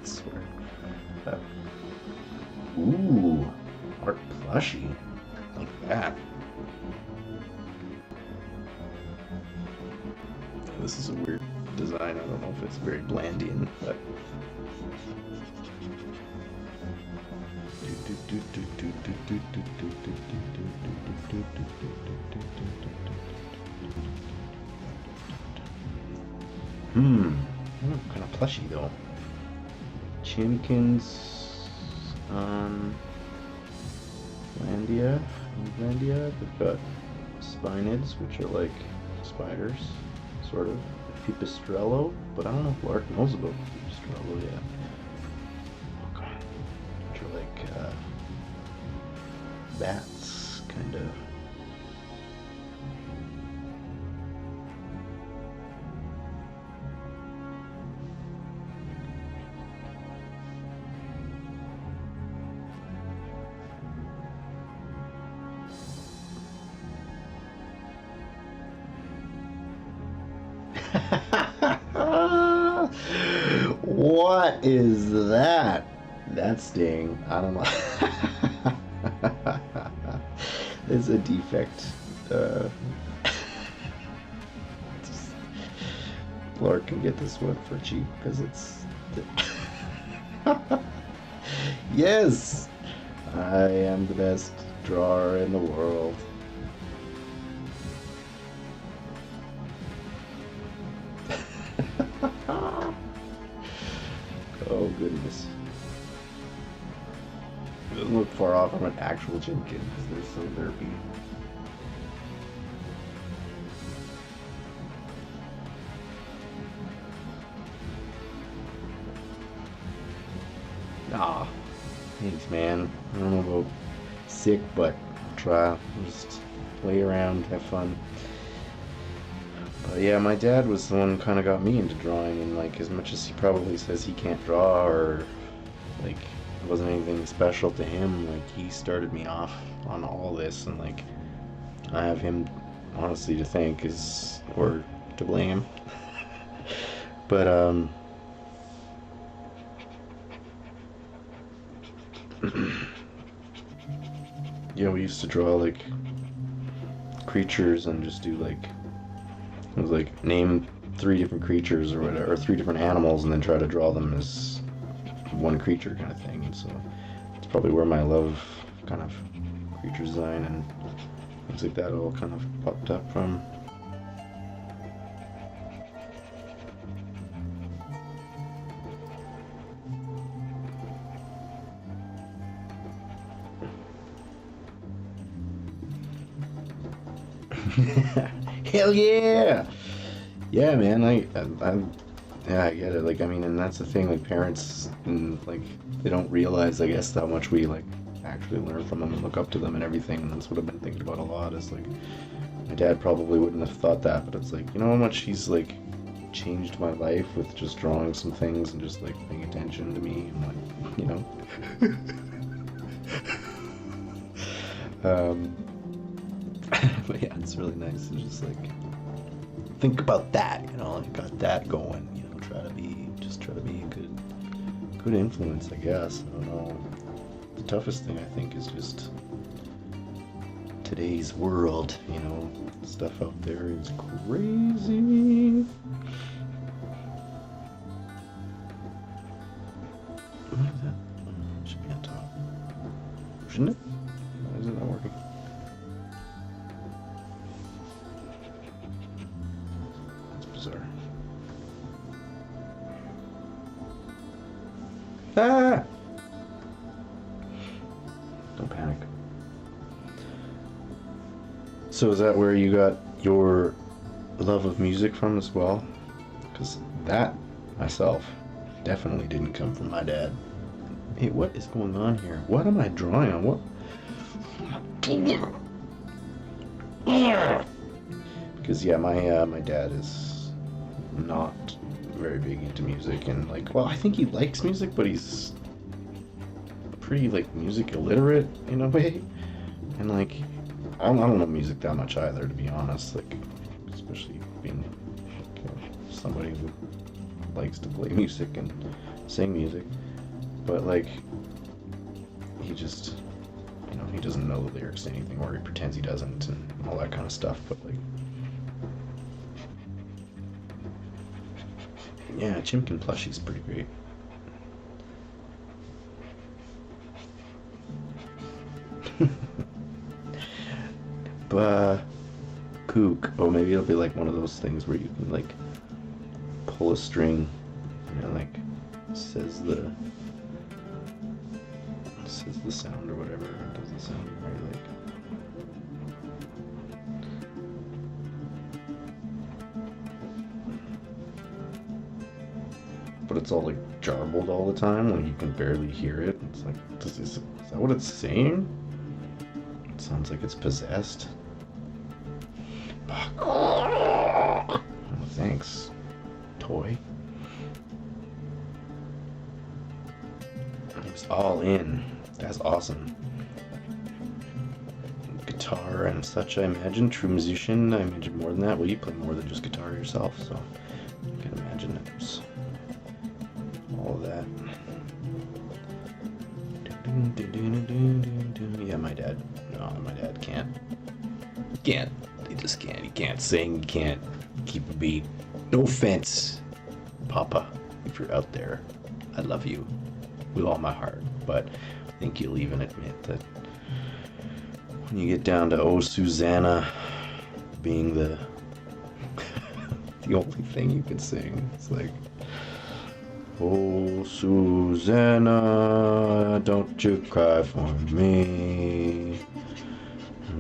I swear. Ooh, art plushie, like that. This is a weird design. I don't know if it's very Blandian, but kind of plushy though. Chinkins on Blandia. They've got spinids, which are like spiders, sort of. Pipistrello, but I don't know if Lark knows about Pipistrello yet. Okay. Which are like bats, kind of. What is that? That's sting. I don't know. It's a defect. Lark can get this one for cheap because it's. Yes! I am the best drawer in the world. Oh goodness. It doesn't look far off from an actual Chimkin because they're so derpy. Ah, thanks man. I don't know about sick, but I'll try. Just play around, have fun. But yeah, my dad was the one who kind of got me into drawing, and like as much as he probably says he can't draw or like it wasn't anything special to him, like he started me off on all this, and like I have him honestly to thank or to blame. But yeah, we used to draw like creatures and just do like it was like name 3 different creatures or whatever, or 3 different animals, and then try to draw them as one creature kind of thing. And so it's probably where my love kind of creature design and things like that all kind of popped up from. Hell yeah! Yeah, man, I get it. Like, I mean, and that's the thing, like, parents, and, like, they don't realize, I guess, how much we, like, actually learn from them and look up to them and everything, and that's what I've been thinking about a lot, is, like, my dad probably wouldn't have thought that, but it's like, you know how much he's, like, changed my life with just drawing some things and just, like, paying attention to me, and, like, you know? But yeah, it's really nice to just like think about that, you know, like got that going, you know, try to be a good influence, I guess. I don't know. The toughest thing I think is just today's world, you know, stuff out there is crazy. What is that? It should be on top. Shouldn't it? Why is it not working? Ah! Don't panic. So is that where you got your love of music from as well? Because that myself. Definitely didn't come from my dad. Hey, what is going on here? What am I drawing on? What? Because yeah, my dad is not very big into music, and like, well, I think he likes music, but he's pretty like music illiterate in a way, and like I don't know music that much either, to be honest. Like, especially being somebody who likes to play music and sing music, but like he just, you know, he doesn't know the lyrics to anything, or he pretends he doesn't, and all that kind of stuff. But like, yeah, Chimkin plushie's pretty great. But kook. Oh, maybe it'll be like one of those things where you can like pull a string and it like says the sound or whatever. It doesn't sound very like. But it's all like jarbled all the time, like you can barely hear it. It's like, is that what it's saying? It sounds like it's possessed. Oh, thanks, toy. It's all in. That's awesome. Guitar and such, I imagine. True musician, I imagine more than that. Well, you play more than just guitar yourself, so I can imagine there's all of that. Yeah, my dad. No, my dad can't. He just can't. He can't sing. He can't keep a beat. No offense, Papa, if you're out there. I love you with all my heart, but I think you'll even admit that when you get down to "Oh Susanna" being the the only thing you can sing, it's like, "Oh Susanna, don't you cry for me.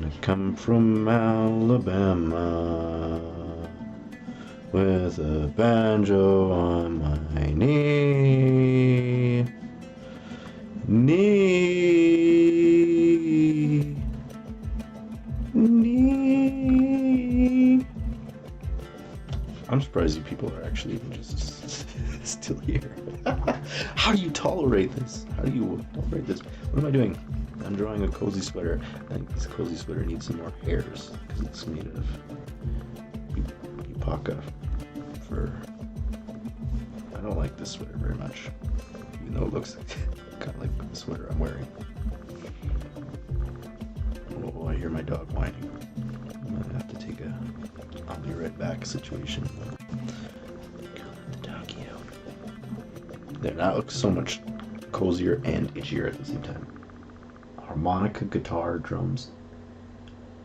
I come from Alabama with a banjo on my knee. I'm surprised you people are actually even just still here. How do you tolerate this? How do you tolerate this? What am I doing? I'm drawing a cozy sweater. I think this cozy sweater needs some more hairs because it's made of Upaka fur. I don't like this sweater very much, even though it looks kind of like the sweater I'm wearing. Oh, I hear my dog whining. I'm gonna have to take a "I'll be right back" situation. Let the doggy out. There, now it looks so much cozier and itchier at the same time. Harmonica, guitar, drums.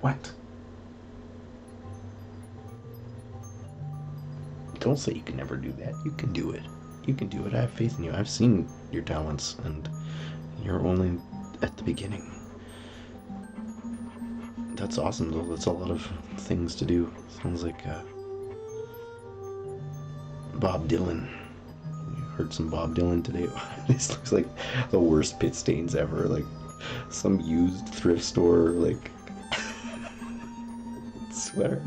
What? Don't say you can never do that. You can do it. You can do it. I have faith in you. I've seen your talents, and you're only at the beginning. That's awesome, though. That's a lot of things to do. Sounds like Bob Dylan. You heard some Bob Dylan today. This looks like the worst pit stains ever. Like some used thrift store, like sweater.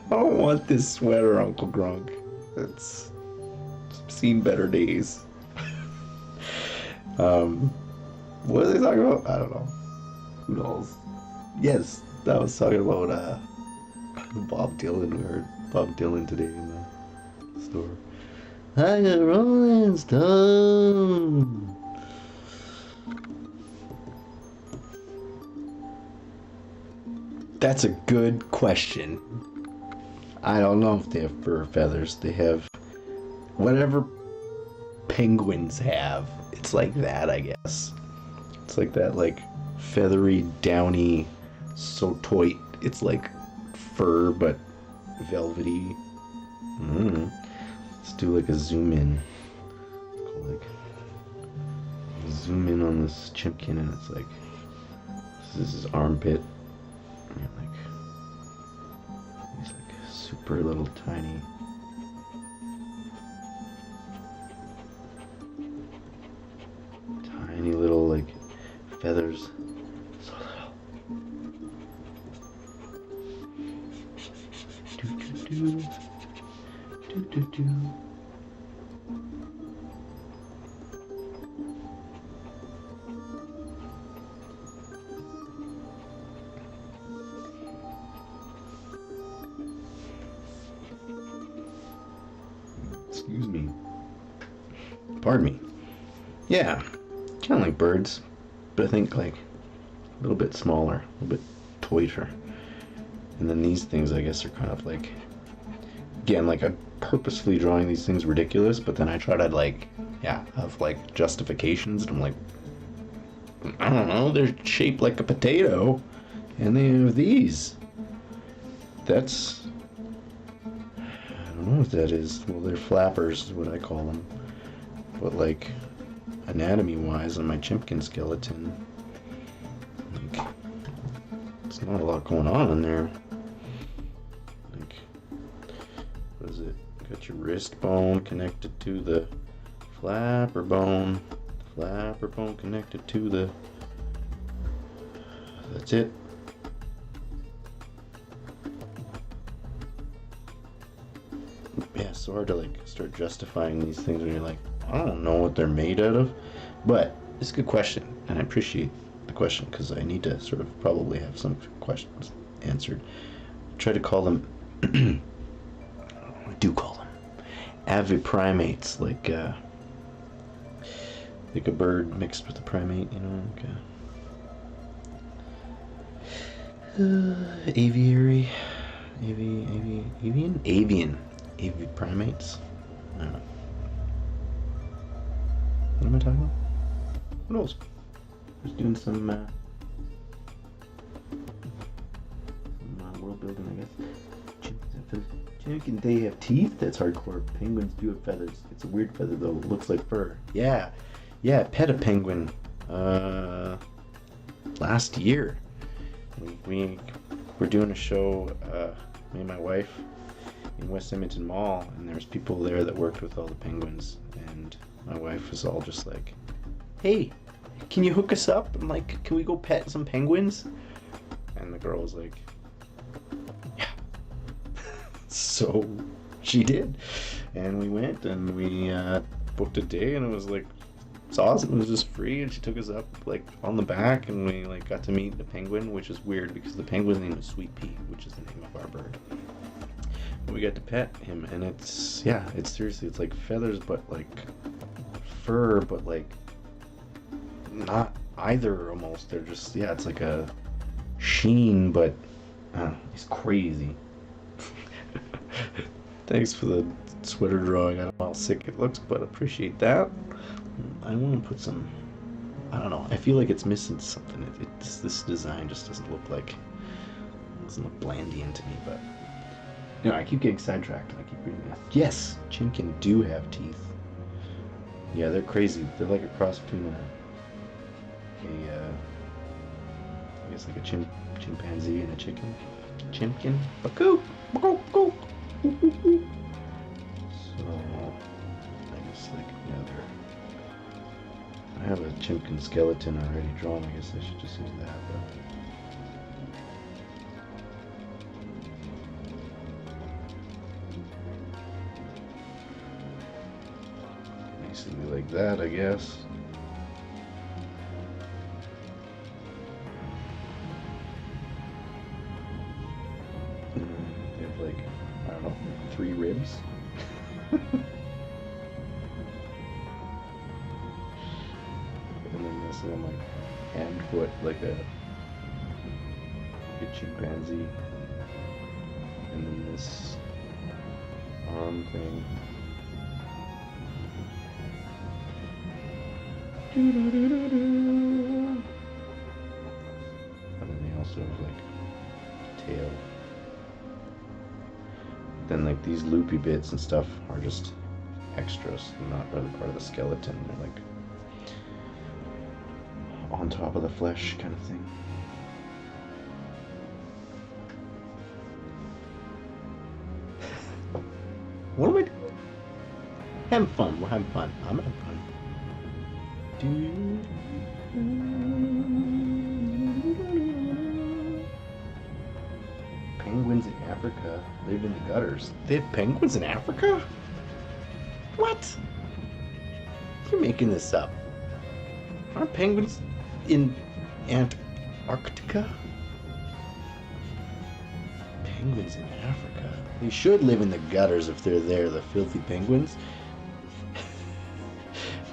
I don't want this sweater, Uncle Grunk. It's seen better days. What are they talking about? I don't know. Who knows? Yes, I was talking about Bob Dylan. We heard Bob Dylan today in the store. I got Rolling Stone. That's a good question. I don't know if they have fur feathers. They have whatever penguins have. It's like that, I guess. It's like that, like feathery, downy, so toit. It's like fur, but velvety. Let's do like a zoom in. Like zoom in on this chimkin, and it's like this is his armpit. And like he's like super little tiny feathers. So little. Do. Do. Excuse me. Pardon me. Yeah, kind of like birds, but I think like a little bit smaller, a little bit toiter. And then these things, I guess, are kind of like, again, like I'm purposefully drawing these things ridiculous, but then I try to like, yeah, have like justifications, and I'm like, I don't know, they're shaped like a potato, and they have these. That's, I don't know what that is. Well, they're flappers, is what I call them. But like, anatomy-wise, on my Chimpkin skeleton, like, it's not a lot going on in there. Like, what is it? Got your wrist bone connected to the flapper bone. Flapper bone connected to the... That's it. Yeah, it's so hard to like start justifying these things when you're like, I don't know what they're made out of. But it's a good question, and I appreciate the question because I need to sort of probably have some questions answered. I try to call them, I do call them aviprimates, like a bird mixed with a primate, you know, like aviary, avian aviprimates. I don't know. What am I talking about? Who knows? Just doing some world building, I guess. Chicken, they have teeth? That's hardcore. Penguins do have feathers. It's a weird feather though. It looks like fur. Yeah, pet a penguin. Last year, we were doing a show. Me and my wife in West Edmonton Mall, and there's people there that worked with all the penguins, and my wife was all just like, hey, can you hook us up? And like, can we go pet some penguins? And the girl was like, yeah. So she did. And we went and we booked a day, and it was like, it's awesome. It was just free, and she took us up like on the back, and we like got to meet the penguin, which is weird because the penguin's name is Sweet Pea, which is the name of our bird. We got to pet him, and it's seriously, it's like feathers, but like fur, but like not either almost. They're just, yeah, it's like a sheen, but it's crazy. Thanks for the sweater drawing. I don't know how sick it looks, but appreciate that. I want to put some, I don't know, I feel like it's missing something. This design just doesn't look Blandian to me, but no, I keep getting sidetracked and I keep reading that. Yes, Chimkin do have teeth. Yeah, they're crazy. They're like a cross between I guess like a chimpanzee and a chicken. Chimkin. Bakoo! Bakoo! Bakoo! So, I guess like, yeah, I have a Chimkin skeleton already drawn. I guess I should just use that. But basically like that, I guess. They have like, I don't know, 3 ribs. And then this one like hand foot, like a chimpanzee. And then this arm thing. And then they also have like tail. Then like these loopy bits and stuff are just extras, not really part of the skeleton. They're like on top of the flesh kind of thing. What am I doing? Having fun. We're having fun. I'm having fun. Africa live in the gutters. They have penguins in Africa? What? You're making this up. Aren't penguins in Antarctica? Penguins in Africa? They should live in the gutters if they're there, the filthy penguins.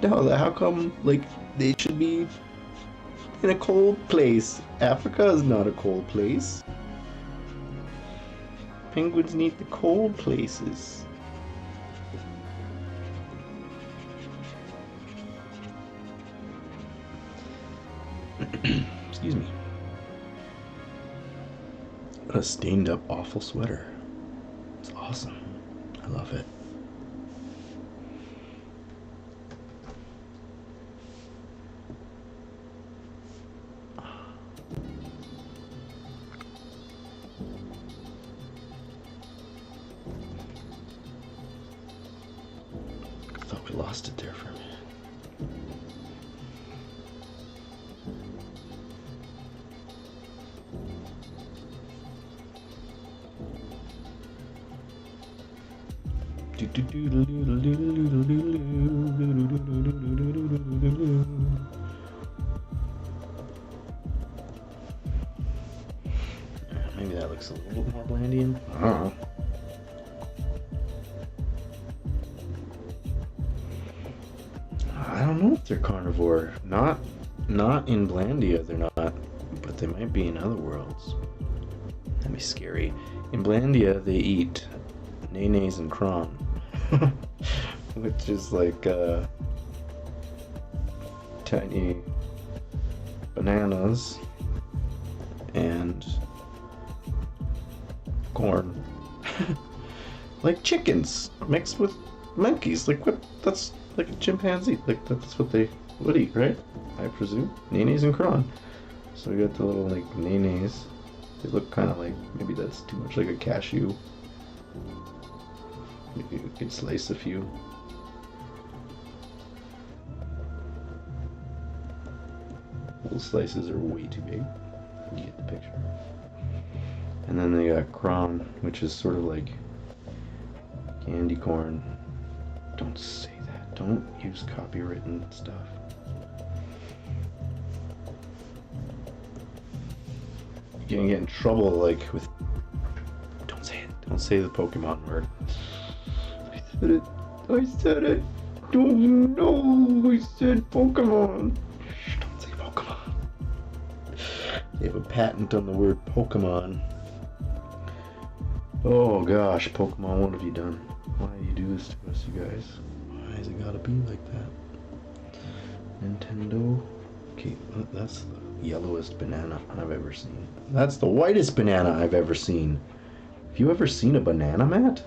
No, how come, like, they should be in a cold place? Africa is not a cold place. Penguins need the cold places. Excuse me. What a stained up awful sweater. It's awesome. I love it. I thought we lost it there for a minute. Maybe that looks a little bit more Blandian. I don't know. I don't know if they're carnivore. Not in Blandia, they're not, but they might be in other worlds. That'd be scary. In Blandia, they eat nenes and cron, which is like tiny bananas and corn, like chickens mixed with monkeys. Like what? That's like a chimpanzee. Like that's what they would eat, right? I presume nenes and cron. So we got the little like nenes. They look kind of like, maybe that's too much like a cashew. Maybe we could slice a few. Little slices are way too big. You get the picture. And then they got cron, which is sort of like candy corn. Don't say that. Don't use copywritten stuff. You're gonna get in trouble, like with. Don't say it. Don't say the Pokemon word. I said it. I said it. Don't know. I said Pokemon. Shh, don't say Pokemon. They have a patent on the word Pokemon. Oh gosh, Pokemon, what have you done? Why do you do this to us, you guys? Why has it gotta be like that? Nintendo. Okay, that's the yellowest banana I've ever seen. That's the whitest banana I've ever seen. Have you ever seen a banana, Matt?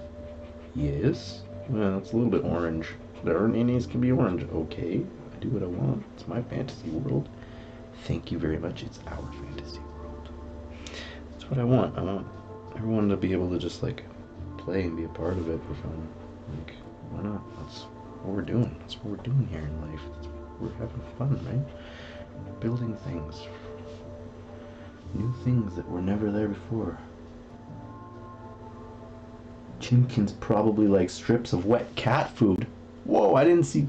Yes. Well, it's a little bit orange. Their nenes can be orange. Okay, I do what I want. It's my fantasy world. Thank you very much. It's our fantasy world. That's what I want. I want everyone to be able to just like play and be a part of it for fun. Like, why not? That's what we're doing. That's what we're doing here in life. We're having fun, right? Building things. New things that were never there before. Chimkins probably like strips of wet cat food. Whoa, I didn't see.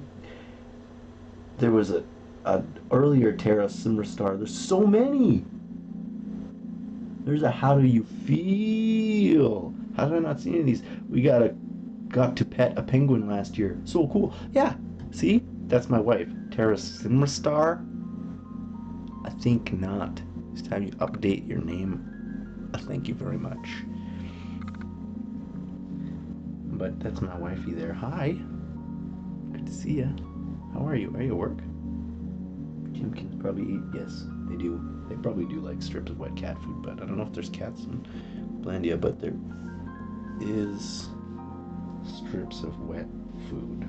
There was a earlier Terra Simmer Star. There's so many. There's a how do you feel? How did I not see any of these? We got to pet a penguin last year. So cool. Yeah. See? That's my wife. Terra Simmer Star? I think not. This time you update your name. Thank you very much. But that's my wifey there. Hi. Good to see ya. How are you? Are you at work? Chimkins probably eat. Yes, they do. They probably do like strips of wet cat food, but I don't know if there's cats in Blandia, but there is strips of wet food.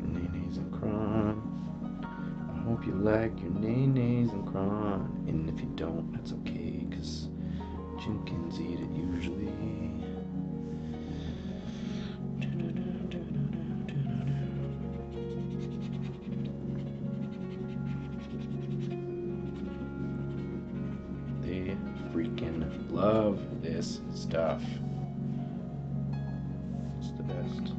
Nenes and cron. I hope you like your nenes and cron. And if you don't, that's okay, because chimkins eat it usually. Love this stuff. It's the best.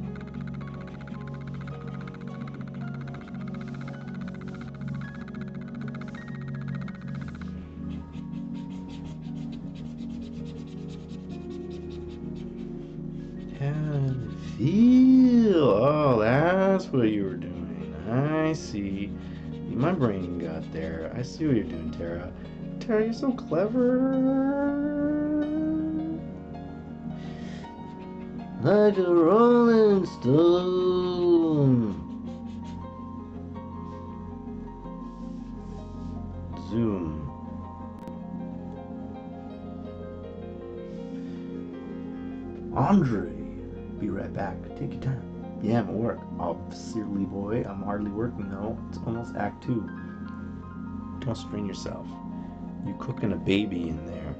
And feel. Oh, that's what you were doing. I see. My brain got there. I see what you're doing, Tara. Tara, you're so clever. Like a rolling stone. Zoom. Andre. Be right back. Take your time. Yeah, I'm at work. Oh, silly boy. I'm hardly working though. It's almost Act 2. Don't strain yourself. You're cooking a baby in there.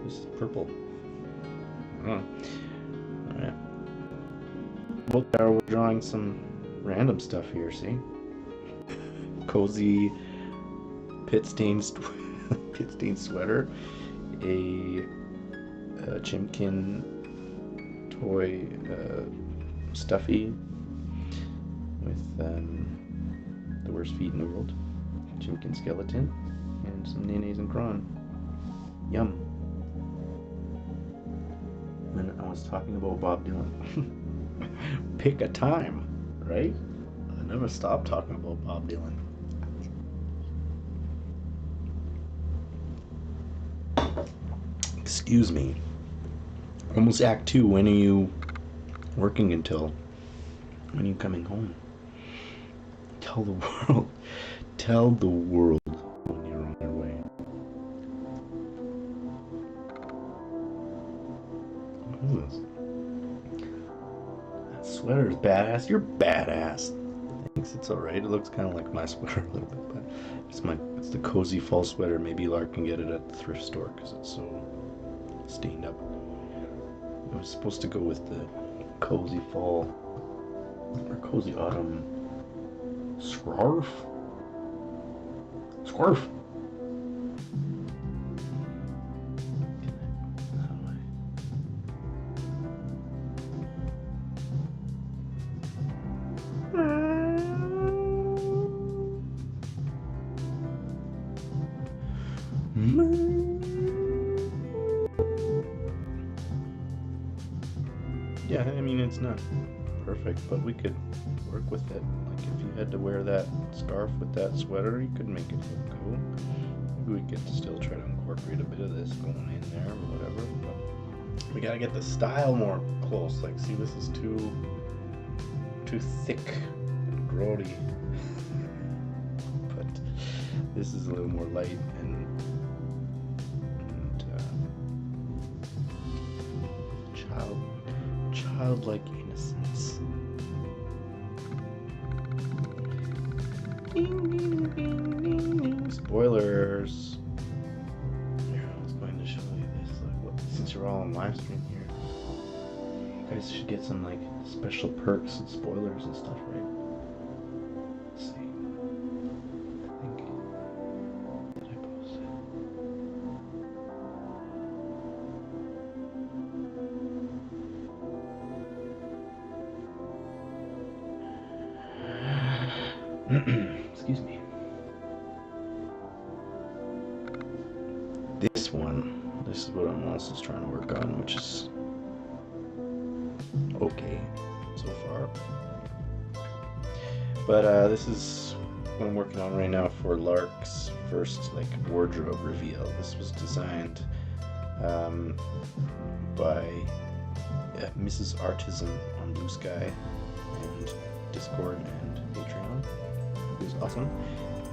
This is purple. Alright. Look, there we're drawing some random stuff here, see? Cozy pit-stained sweater. A Chimkin toy stuffy with the worst feet in the world, Chimkin skeleton, and some mayonnaise and cron. Yum. And I was talking about Bob Dylan. Pick a time, right? I never stop talking about Bob Dylan. Excuse me. Almost Act 2. When are you working until? When are you coming home? Tell the world. Tell the world when you're on your way. What is this? That sweater's badass. You're badass. Thinks it's alright. It looks kind of like my sweater a little bit, but it's the cozy fall sweater. Maybe Lark can get it at the thrift store because it's so stained up. It was supposed to go with the cozy fall or cozy autumn scarf. Yeah, I mean, it's not perfect, but we could work with it. Like, if you had to wear that scarf with that sweater, you could make it look cool. Maybe we could still try to incorporate a bit of this going in there or whatever, but we gotta get the style more close. Like, see, this is too thick and grody. But this is a little more light and childlike innocence. Spoilers. Here, I was going to show you this. Like, what? Since you're all on live stream here, you guys should get some like special perks and spoilers and stuff, right? Let's see. I think. Did I post it? Excuse me. This is what I'm also trying to work on, which is okay so far. But this is what I'm working on right now for Lark's first like wardrobe reveal. This was designed by Mrs. Artisan on Blue Sky and Discord and Patreon, who's awesome,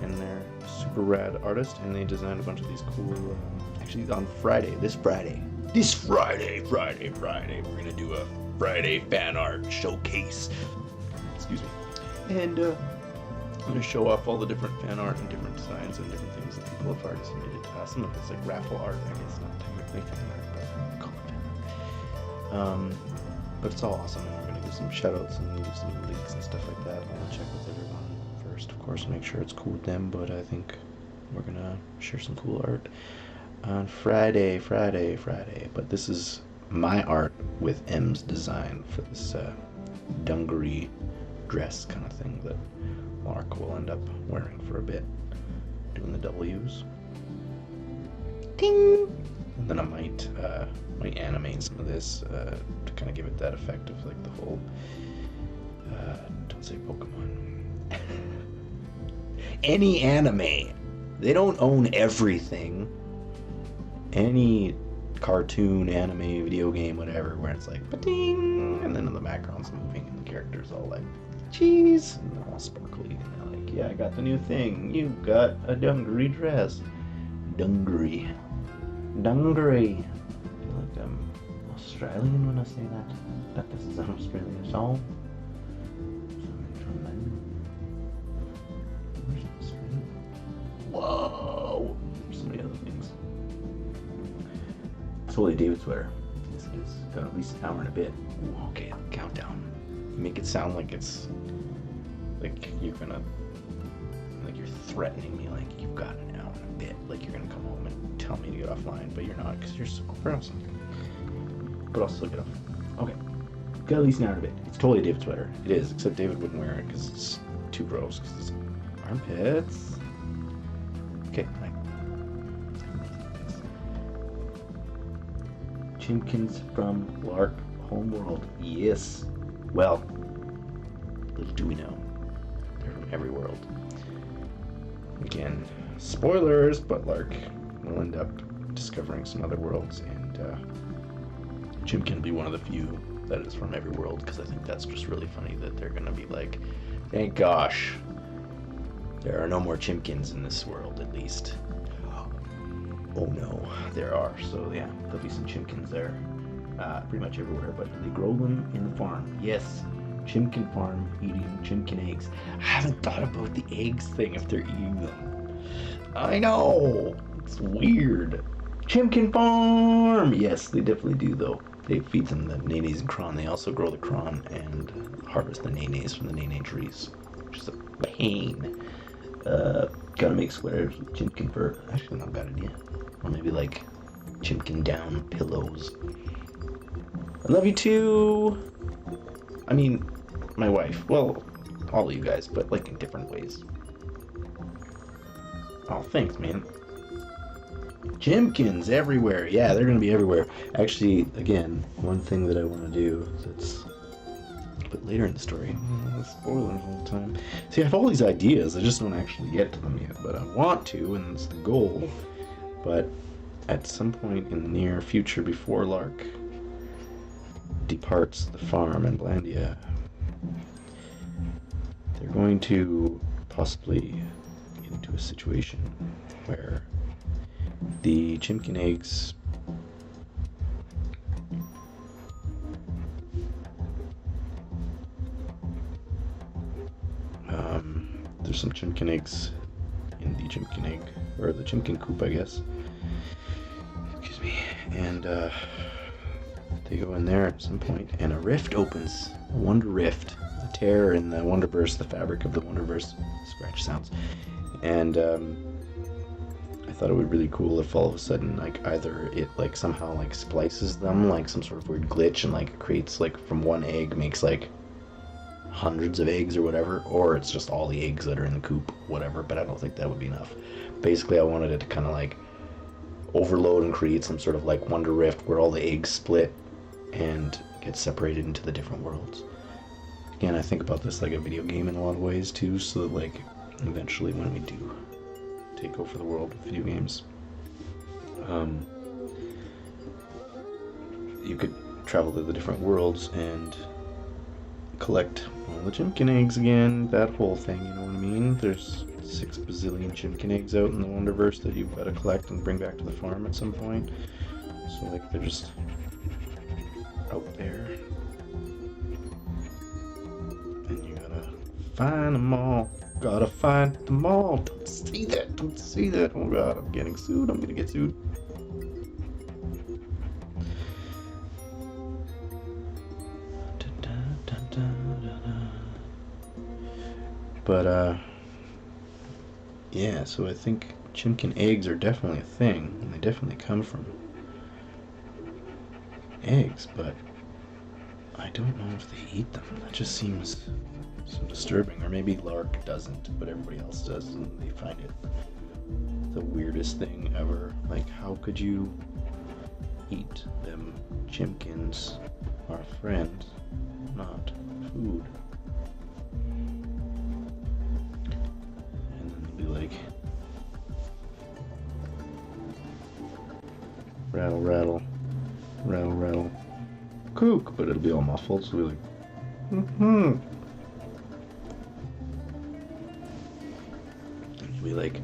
and they're super rad artist, and they designed a bunch of these cool actually on this Friday we're gonna do a Friday fan art showcase, excuse me, and I'm gonna show off all the different fan art and different designs and different things that people have already submitted. Some of it's like raffle art, I guess, not technically fan art, but call it fan art. But it's all awesome, and we're gonna do some shoutouts and do some leaks and stuff like that. I'm gonna check with everyone first, of course, make sure it's cool with them. But I think we're gonna share some cool art on Friday. But this is my art with M's design for this dungaree dress kind of thing that Lark will end up wearing for a bit, doing the W's. Ding! And then I might animate some of this to kind of give it that effect of like the whole don't say Pokemon. Any anime. They don't own everything. Any cartoon, anime, video game, whatever, where it's like ba-ding, and then in the background's moving and the character's all like cheese and they're all sparkly and they're like, yeah, I got the new thing. You got a dungaree dress. Dungaree. Dungaree. I feel like I'm Australian when I say that this is an Australian song. Whoa! There's so many other things. It's Holy David sweater. Yes, it is. Got at least an hour and a bit. Ooh, okay, countdown. Make it sound like it's like you're gonna, like you're threatening me, like you've got an hour and a bit, like you're gonna come home and tell me to get offline, but you're not because you're super awesome. But I'll still get off. Okay, got at least an hour and a bit. It's totally a David sweater. It is, except David wouldn't wear it because it's too gross. Because it's armpits. Okay, fine. Chimkins from Lark Homeworld. Yes. Well, little do we know, they're from every world. Again, spoilers, but Lark will end up discovering some other worlds, and Chimkin will be one of the few that is from every world, because I think that's just really funny that they're going to be like, thank gosh, there are no more Chimkins in this world, at least. Oh no, there are. So yeah, there'll be some Chimkins there. Pretty much everywhere, but they grow them in the farm. Yes, Chimkin farm eating Chimkin eggs. I haven't thought about the eggs thing if they're eating them. I know, it's weird. Chimkin farm! Yes, they definitely do though. They feed them the nanes and cron. They also grow the cron and harvest the nanes from the nane trees, which is a pain. Gotta make sweaters with Chimkin fur. Actually, not a bad idea. Or maybe like Chimkin down pillows. I love you too. I mean, my wife. Well, all of you guys, but like in different ways. Oh, thanks, man. Chimkins everywhere. Yeah, they're gonna be everywhere. Actually, again, one thing that I want to do that's a bit later in the story. Spoilers all the time. See, I have all these ideas. I just don't actually get to them yet, but I want to, and it's the goal. But at some point in the near future, before Lark departs the farm in Blandia, they're going to possibly get into a situation where the Chimkin eggs there's some Chimkin eggs in the Chimkin egg, or the Chimkin coop, I guess. Excuse me. And they go in there at some point, and a rift opens. A wonder rift. A tear in the Wonderverse, the fabric of the Wonderverse. Scratch sounds. And I thought it would be really cool if all of a sudden, like, either it, like, somehow, like, splices them, like, some sort of weird glitch, and, like, creates, like, from one egg, makes, like, hundreds of eggs or whatever, or it's just all the eggs that are in the coop, whatever, but I don't think that would be enough. Basically, I wanted it to kind of, like, overload and create some sort of, like, wonder rift where all the eggs split and get separated into the different worlds. Again, I think about this like a video game in a lot of ways, too, so that, like, eventually when we do take over the world with video games, you could travel to the different worlds and collect all the Chimkin eggs again, that whole thing, you know what I mean? There's 6 bazillion Chimkin eggs out in the Wonderverse that you've got to collect and bring back to the farm at some point. So, like, they're just out there. And you gotta find them all. Gotta find them all. Don't say that. Don't say that. Oh god, I'm getting sued. I'm gonna get sued. But, yeah, so I think chimkin eggs are definitely a thing, and they definitely come from eggs, but I don't know if they eat them. That just seems so disturbing. Or maybe Lark doesn't, but everybody else does, and they find it the weirdest thing ever. Like, how could you eat them? Chimkins are friends, not food. And then they'll be like, rattle, rattle, rattle, rattle, kook, but it'll be all muffled, so we'll be like, and you'll be like,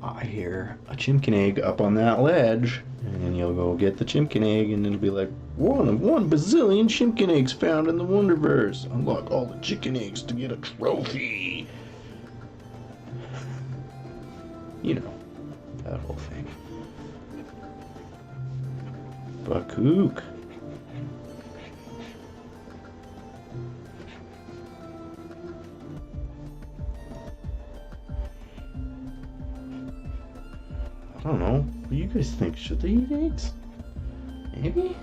I hear a chimkin egg up on that ledge, and then you'll go get the chimkin egg, and it'll be like, one bazillion chimkin eggs found in the Wonderverse. Unlock all the chicken eggs to get a trophy. You know, that whole thing. Bakook. I don't know. What do you guys think? Should they eat eggs? Maybe?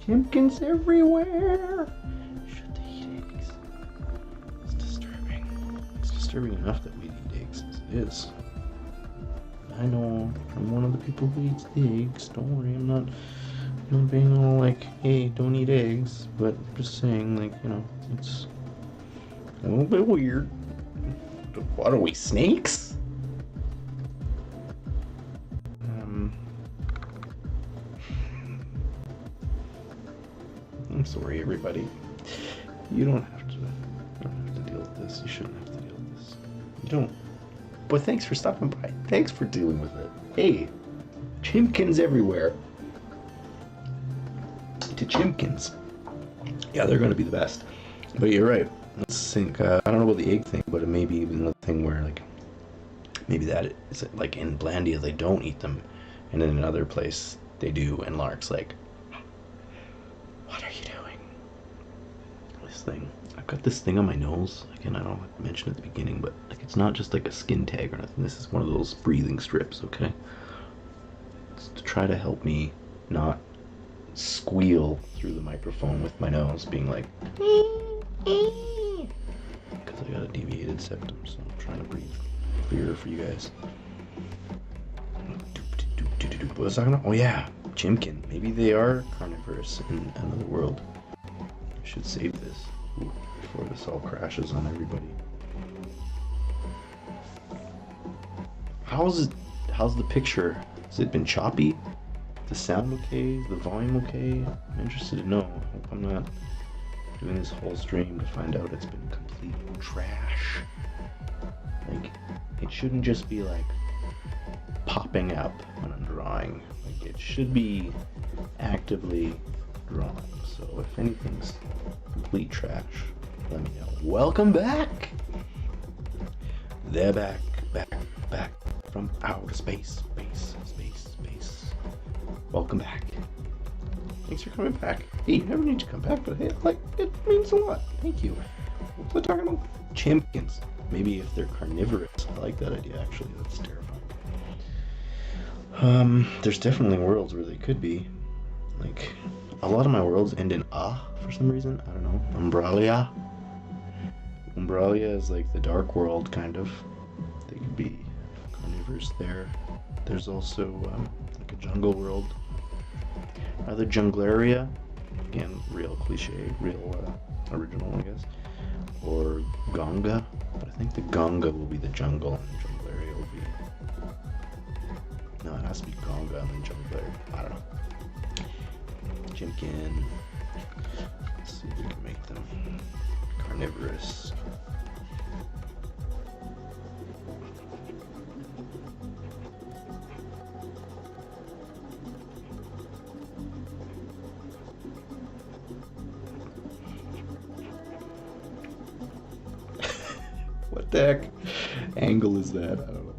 Chimkins everywhere! Should they eat eggs? It's disturbing. It's disturbing enough that we eat eggs as it is. I know I'm one of the people who eats the eggs. Don't worry, I'm not being all like, hey, don't eat eggs. But I'm just saying, like, you know, it's a little bit weird. What are we, snakes? I'm sorry, everybody. You don't have to deal with this. You shouldn't have to deal with this. You don't. But thanks for stopping by. Thanks for dealing with it. Hey, chimkins everywhere. To chimkins. Yeah, they're going to be the best. But you're right. Let's think. I don't know about the egg thing, but it may be even a thing where, like, maybe that is like in Blandia they don't eat them, and in another place they do. And Lark's like, what are you doing? This thing. I've got this thing on my nose. Again, I don't have to mention at the beginning, but like it's not just like a skin tag or nothing. This is one of those breathing strips, okay? It's to try to help me not squeal through the microphone with my nose being like, because I got a deviated septum, so I'm trying to breathe clearer for you guys. What was I talking about? Oh yeah, chimkin. Maybe they are carnivorous in another world. I should save this before this all crashes on everybody. How's the picture? Has it been choppy? The sound okay? Is the volume okay? I'm interested to know. I hope I'm not doing this whole stream to find out it's been complete trash. Like, it shouldn't just be like popping up when I'm drawing. Like, it should be actively drawing. So if anything's complete trash, let me know. Welcome back! They're back from outer space. Welcome back. Thanks for coming back. Hey, you never need to come back, but hey, like, it means a lot. Thank you. What was I talking about? Chimkins. Maybe if they're carnivorous. I like that idea, actually. That's terrifying. There's definitely worlds where they could be. Like, a lot of my worlds end in for some reason. I don't know. Umbralia. Umbralia is like the dark world, kind of. They could be carnivorous there. There's also like a jungle world. Either Jungleria, again, real cliche, real original, I guess, or Ganga. But I think the Ganga will be the jungle, and Jungleria will be. No, it has to be Ganga and then Jungleria. I don't know. Chimkin. Let's see if we can make them carnivorous. What the heck angle is that? I don't know.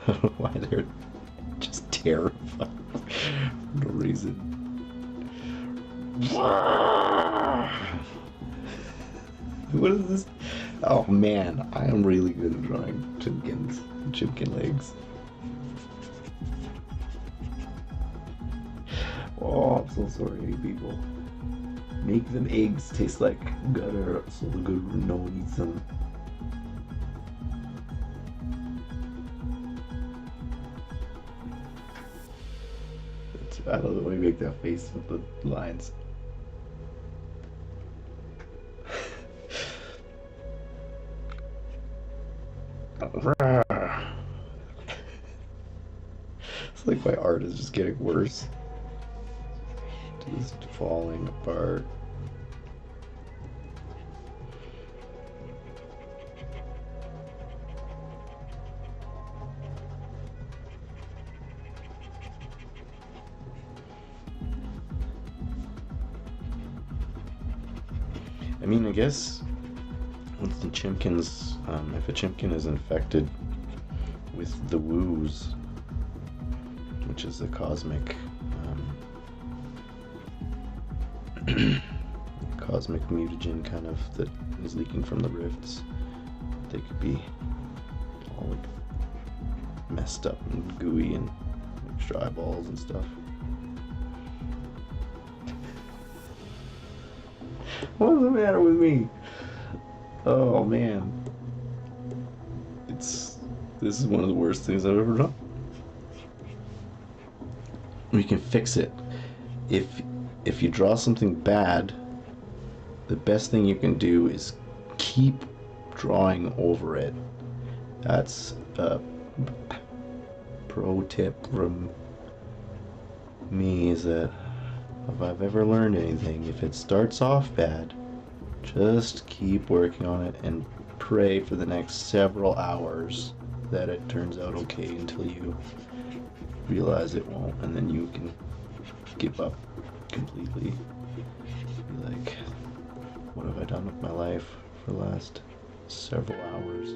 don't know why they're just terrified for no reason. What is this? Oh man, I am really good at drawing chimkins, chimkin legs. Oh, I'm so sorry, people. Make them eggs taste like gutter so the good no one eats them. I don't know why you make that face with the lines. It's like my art is just getting worse. Just falling apart. I mean, I guess once the chimkins, if a chimkin is infected with the woos, which is the cosmic cosmic mutagen kind of that is leaking from the rifts, they could be all like messed up and gooey and extra eyeballs and stuff. What's the matter with me? Oh man, this is one of the worst things I've ever done. We can fix it. If you draw something bad, the best thing you can do is keep drawing over it. That's a pro tip from me, is that if I've ever learned anything, if it starts off bad, just keep working on it and pray for the next several hours that it turns out okay until you realize it won't, and then you can give up completely. Be like, what have I done with my life for the last several hours?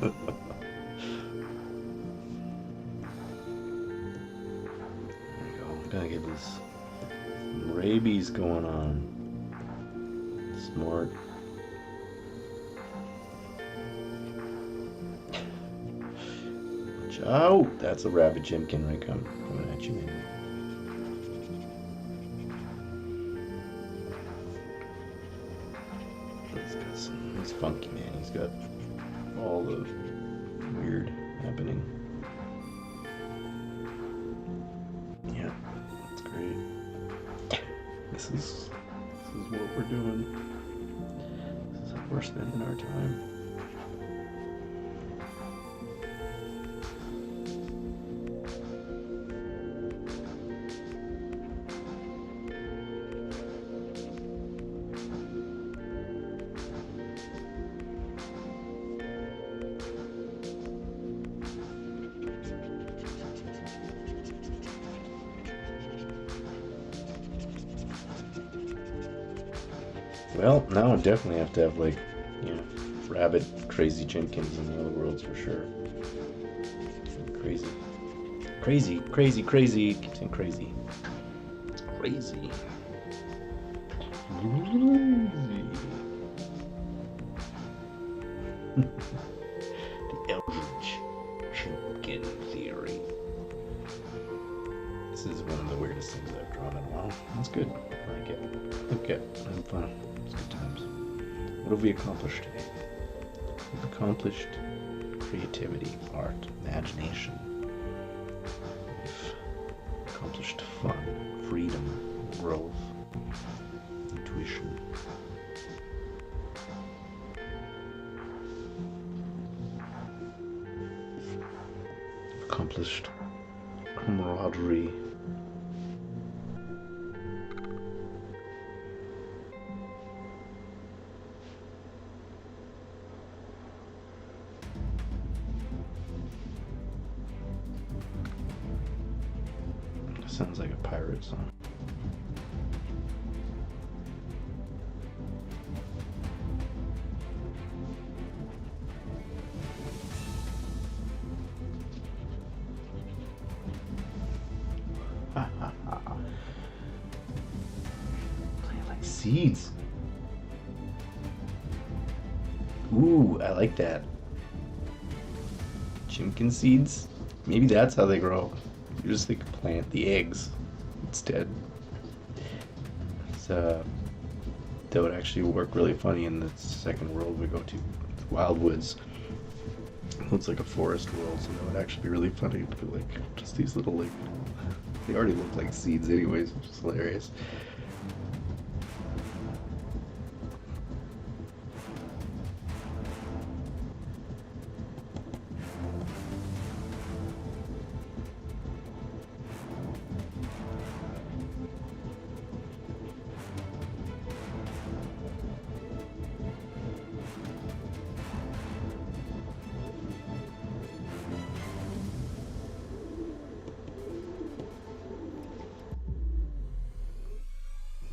There we go. I'm gonna get this rabies going on. Smart. Watch out! That's a rabbit chimkin right coming at you, man. He's funky, man. He's got all the weird happening. Yeah, that's great. This is what we're doing. This is how we're spending our time. Well, now I definitely have to have, like, you know, rabbit crazy chimkins in the other worlds for sure. Crazy. Crazy, crazy, crazy. Keep saying crazy. It's crazy. Crazy. The Eldritch Chimkin Theory. This is one of the weirdest things I've drawn in a while. That's good. I like it. Okay, I'm fine. It's good times. What have we accomplished today? We've accomplished creativity, art, imagination. We've accomplished fun, freedom, growth, intuition. accomplished camaraderie. Sounds like a pirate song. Play like seeds. Ooh, I like that. Chimkin seeds? Maybe that's how they grow. You just like plant the eggs instead. That would actually work really funny in the second world we go to, Wildwoods. It's like a forest world, so that would actually be really funny to be like just these little like, they already look like seeds anyways, which is hilarious.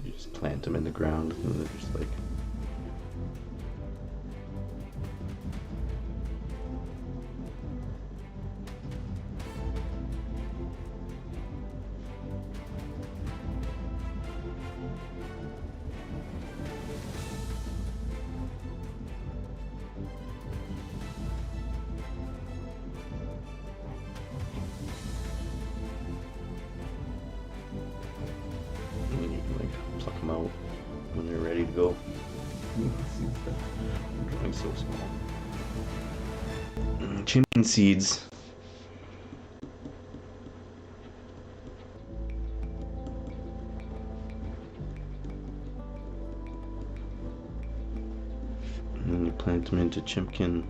Just plant them in the ground and they're just like... out when they're ready to go. See that? I'm drawing so small. Chimkin seeds. And then you plant them into chimkin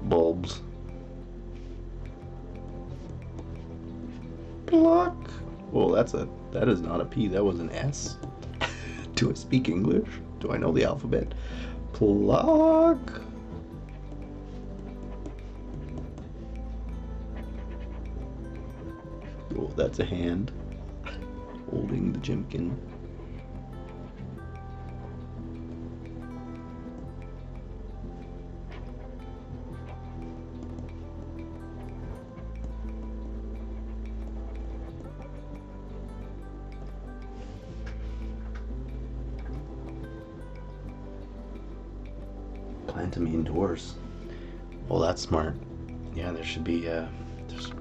bulbs. Pluck. Well, that is not a P, that was an S. Do I speak English? Do I know the alphabet? Pluck. Oh, that's a hand holding the chimkin. Plant them indoors. Well, that's smart. Yeah, there should be there's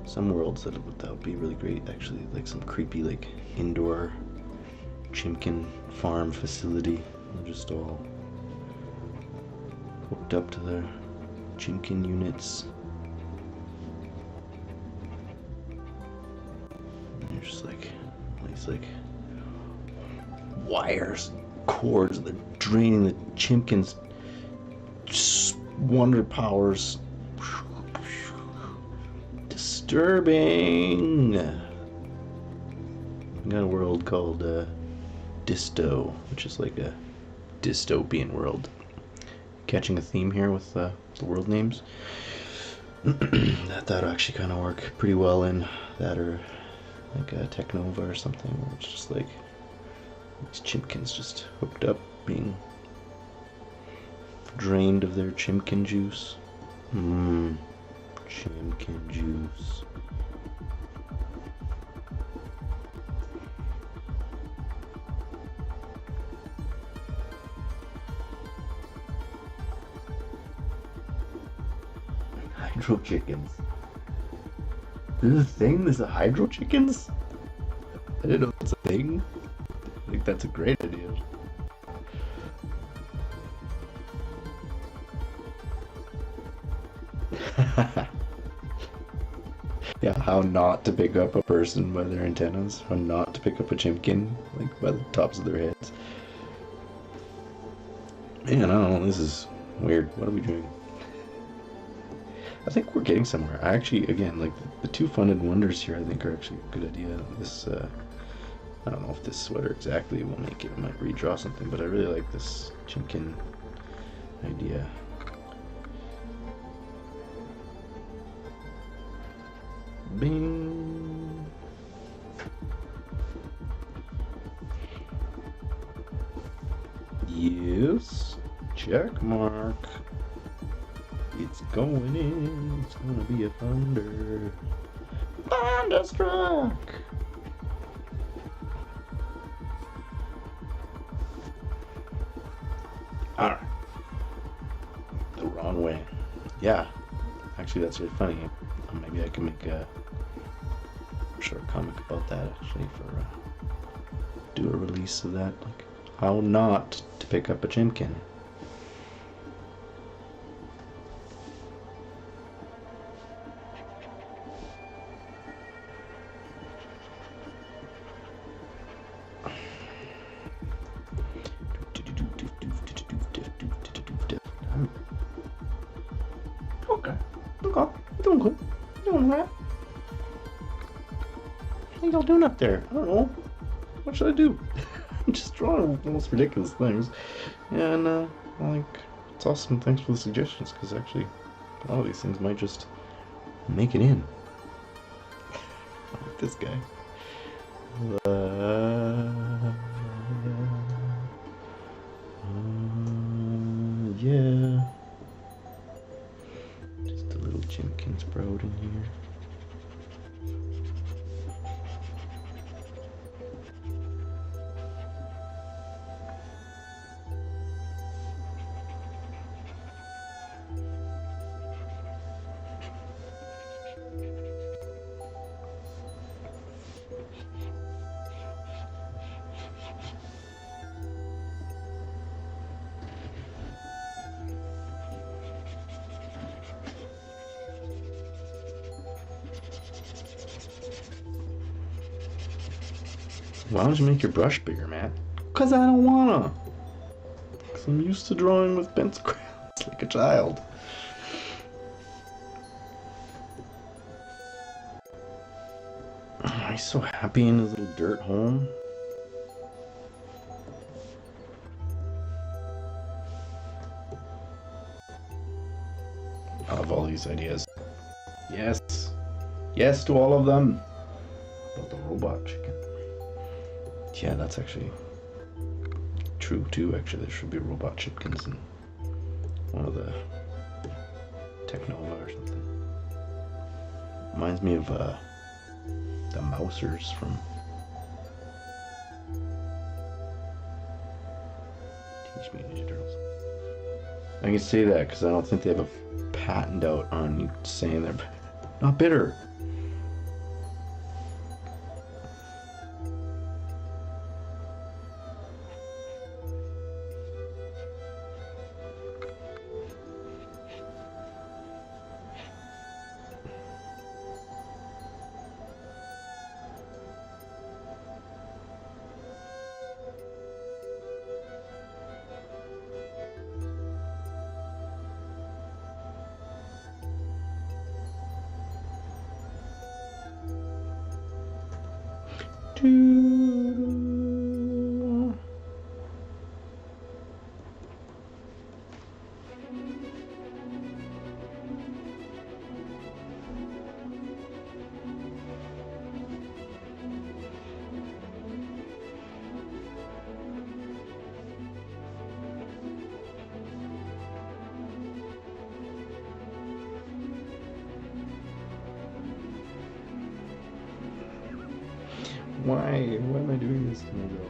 some worlds that would be really great actually, like some creepy like indoor chimkin farm facility. They're just all hooked up to their chimkin units. And they're just like these like wires, cords that are draining the chimkins' wonder powers. Disturbing. We got a world called Disto, which is like a dystopian world. Catching a theme here with the world names. that would actually kind of work pretty well in that, or like a Technova or something, where it's just like these chimkins just hooked up, being drained of their chimkin juice. Chimkin juice. Hydro chickens. This is a thing? There's a hydro chickens? I didn't know that's a thing. I think that's a great idea. Yeah, how not to pick up a person by their antennas, how not to pick up a chimkin, like by the tops of their heads. Man, I don't know, this is weird. What are we doing? I think we're getting somewhere. I actually, again, like the two funded wonders here, I think are actually a good idea. This, I don't know if this sweater exactly will make it. I might redraw something, but I really like this Chimkin idea. Bing. Yes. Check mark. It's going in. It's gonna be a thunder. Thunderstruck. Alright. The wrong way. Yeah. Actually, that's really funny. Maybe I can make a short comic about that, actually, for do a release of that. Like, how not to pick up a Chimkin. Okay. Doing good. Doing alright. How y'all doing up there? I don't know. What should I do? I'm just drawing the most ridiculous things. And, like, it's awesome. Thanks for the suggestions, because actually, a lot of these things might just make it in. Like this guy. Yeah. Just a little Chimkin sprout in here. Why don't you make your brush bigger, Matt? Because I don't wanna. Because I'm used to drawing with pencil crayons like a child. Oh, he's so happy in his little dirt home. I love all these ideas. Yes. Yes to all of them. About the robot chicken. Yeah, that's actually true too. Actually, there should be robot chickens in one of the Technova or something. Reminds me of the Mousers from Teenage Mutant Ninja Turtles. I can say that because I don't think they have a patent out on you saying they're not bitter. Why? Why am I doing this to myself?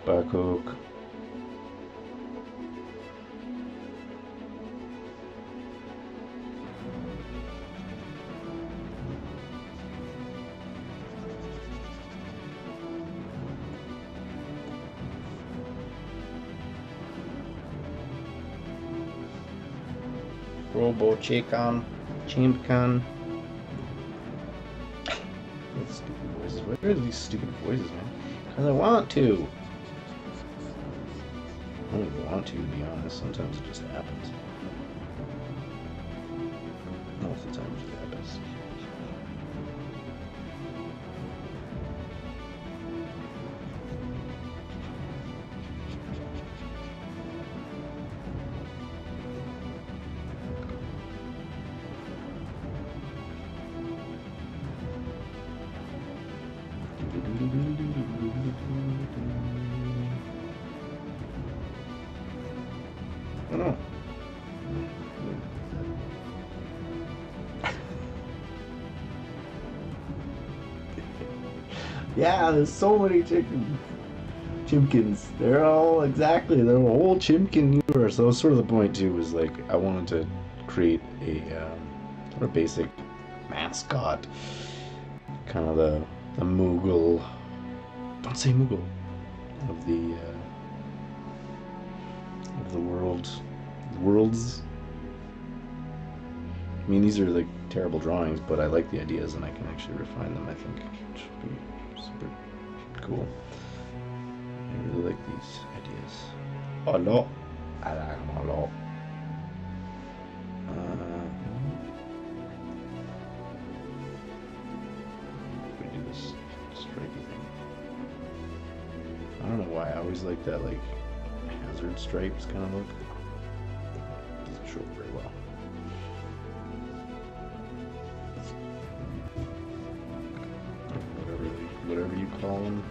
Bye, Coke. Robo Chicken, Chimpkin. Stupid voices. Where are these stupid voices, man? Because I want to. I don't even want to be honest. Sometimes it just happens. Most of the time it just happens. I don't know. Yeah, there's so many chimkins. They're all exactly the whole chimkin universe. That was sort of the point too. Was like I wanted to create a sort of basic mascot, kind of the Moogle. Don't say Moogle. Of the worlds. I mean, these are like terrible drawings, but I like the ideas and I can actually refine them. I think it should be super cool. I really like these ideas a lot. I like them a lot. We do this stripey thing. I don't know why I always like that like hazard stripes kind of look. Doesn't show up very well. Whatever you call them.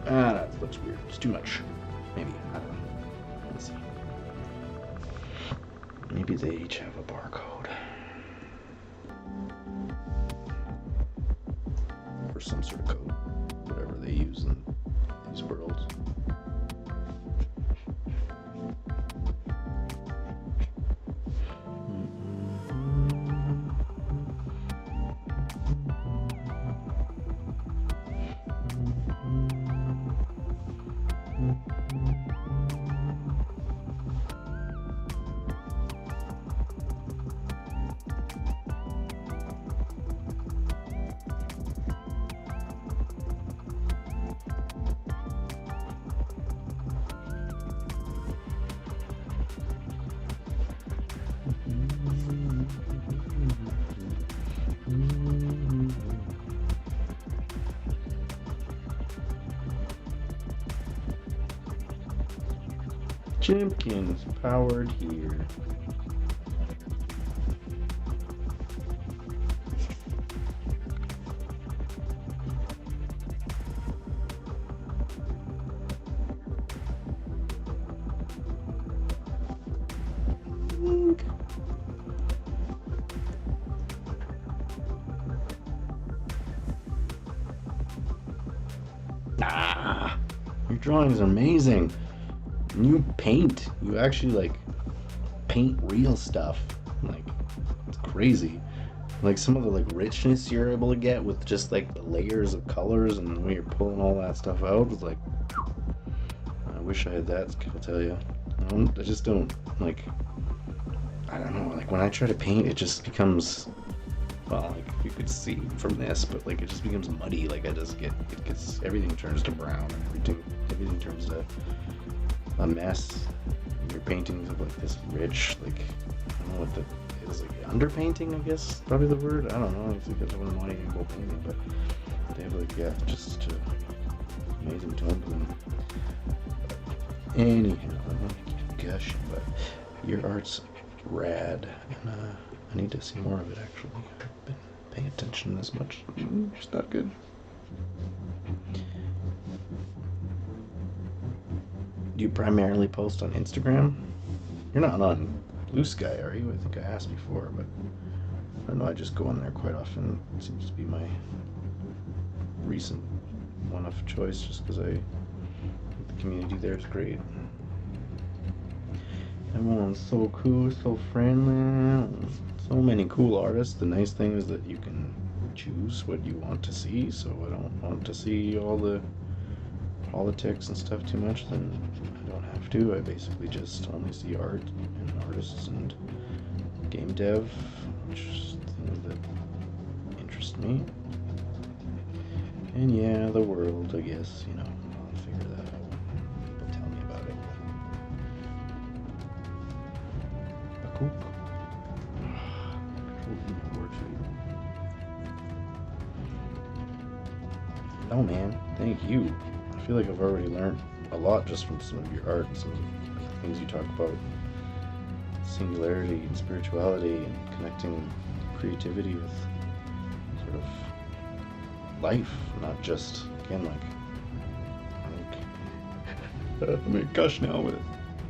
That looks weird. It's too much. Maybe. I don't know. Let's see. Maybe they each have a barcode. Or some sort of code. Whatever they use in these worlds. Chimkins powered here. Ah, your drawing's amazing. You paint. You actually like paint real stuff. Like it's crazy. Like some of the like richness you're able to get with just like the layers of colors and the way you're pulling all that stuff out was like. I wish I had that skill. Tell you, I just don't like. I don't know. Like when I try to paint, it just becomes. Well, like you could see from this, but like it just becomes muddy. Like it gets everything turns to brown and everything turns to a mess. Your paintings of like this rich, like I don't know what that is, like underpainting, I guess probably the word. I don't know. I think that's what I'm wanting to go painting, but they have like just amazing tones in them. Anyhow, I'm gonna keep gushing, but your art's rad, and I need to see more of it actually. I've been paying attention as much. It's not good. Do you primarily post on Instagram? You're not on Bluesky, are you? I think I asked before, but I don't know, I just go on there quite often. It seems to be my recent one of choice, just because I think the community there is great. Everyone's so cool, so friendly, so many cool artists. The nice thing is that you can choose what you want to see, so I don't want to see all the politics and stuff too much, then I don't have to. I basically just only see art and artists and game dev, which is things that interest me. And yeah, the world, I guess, you know, I'll figure that out when people tell me about it. Cool. Oh man, thank you. I feel like I've already learned a lot just from some of your art, some of the things you talk about, singularity and spirituality and connecting creativity with sort of life, not just, again, I'm gonna gush now with it.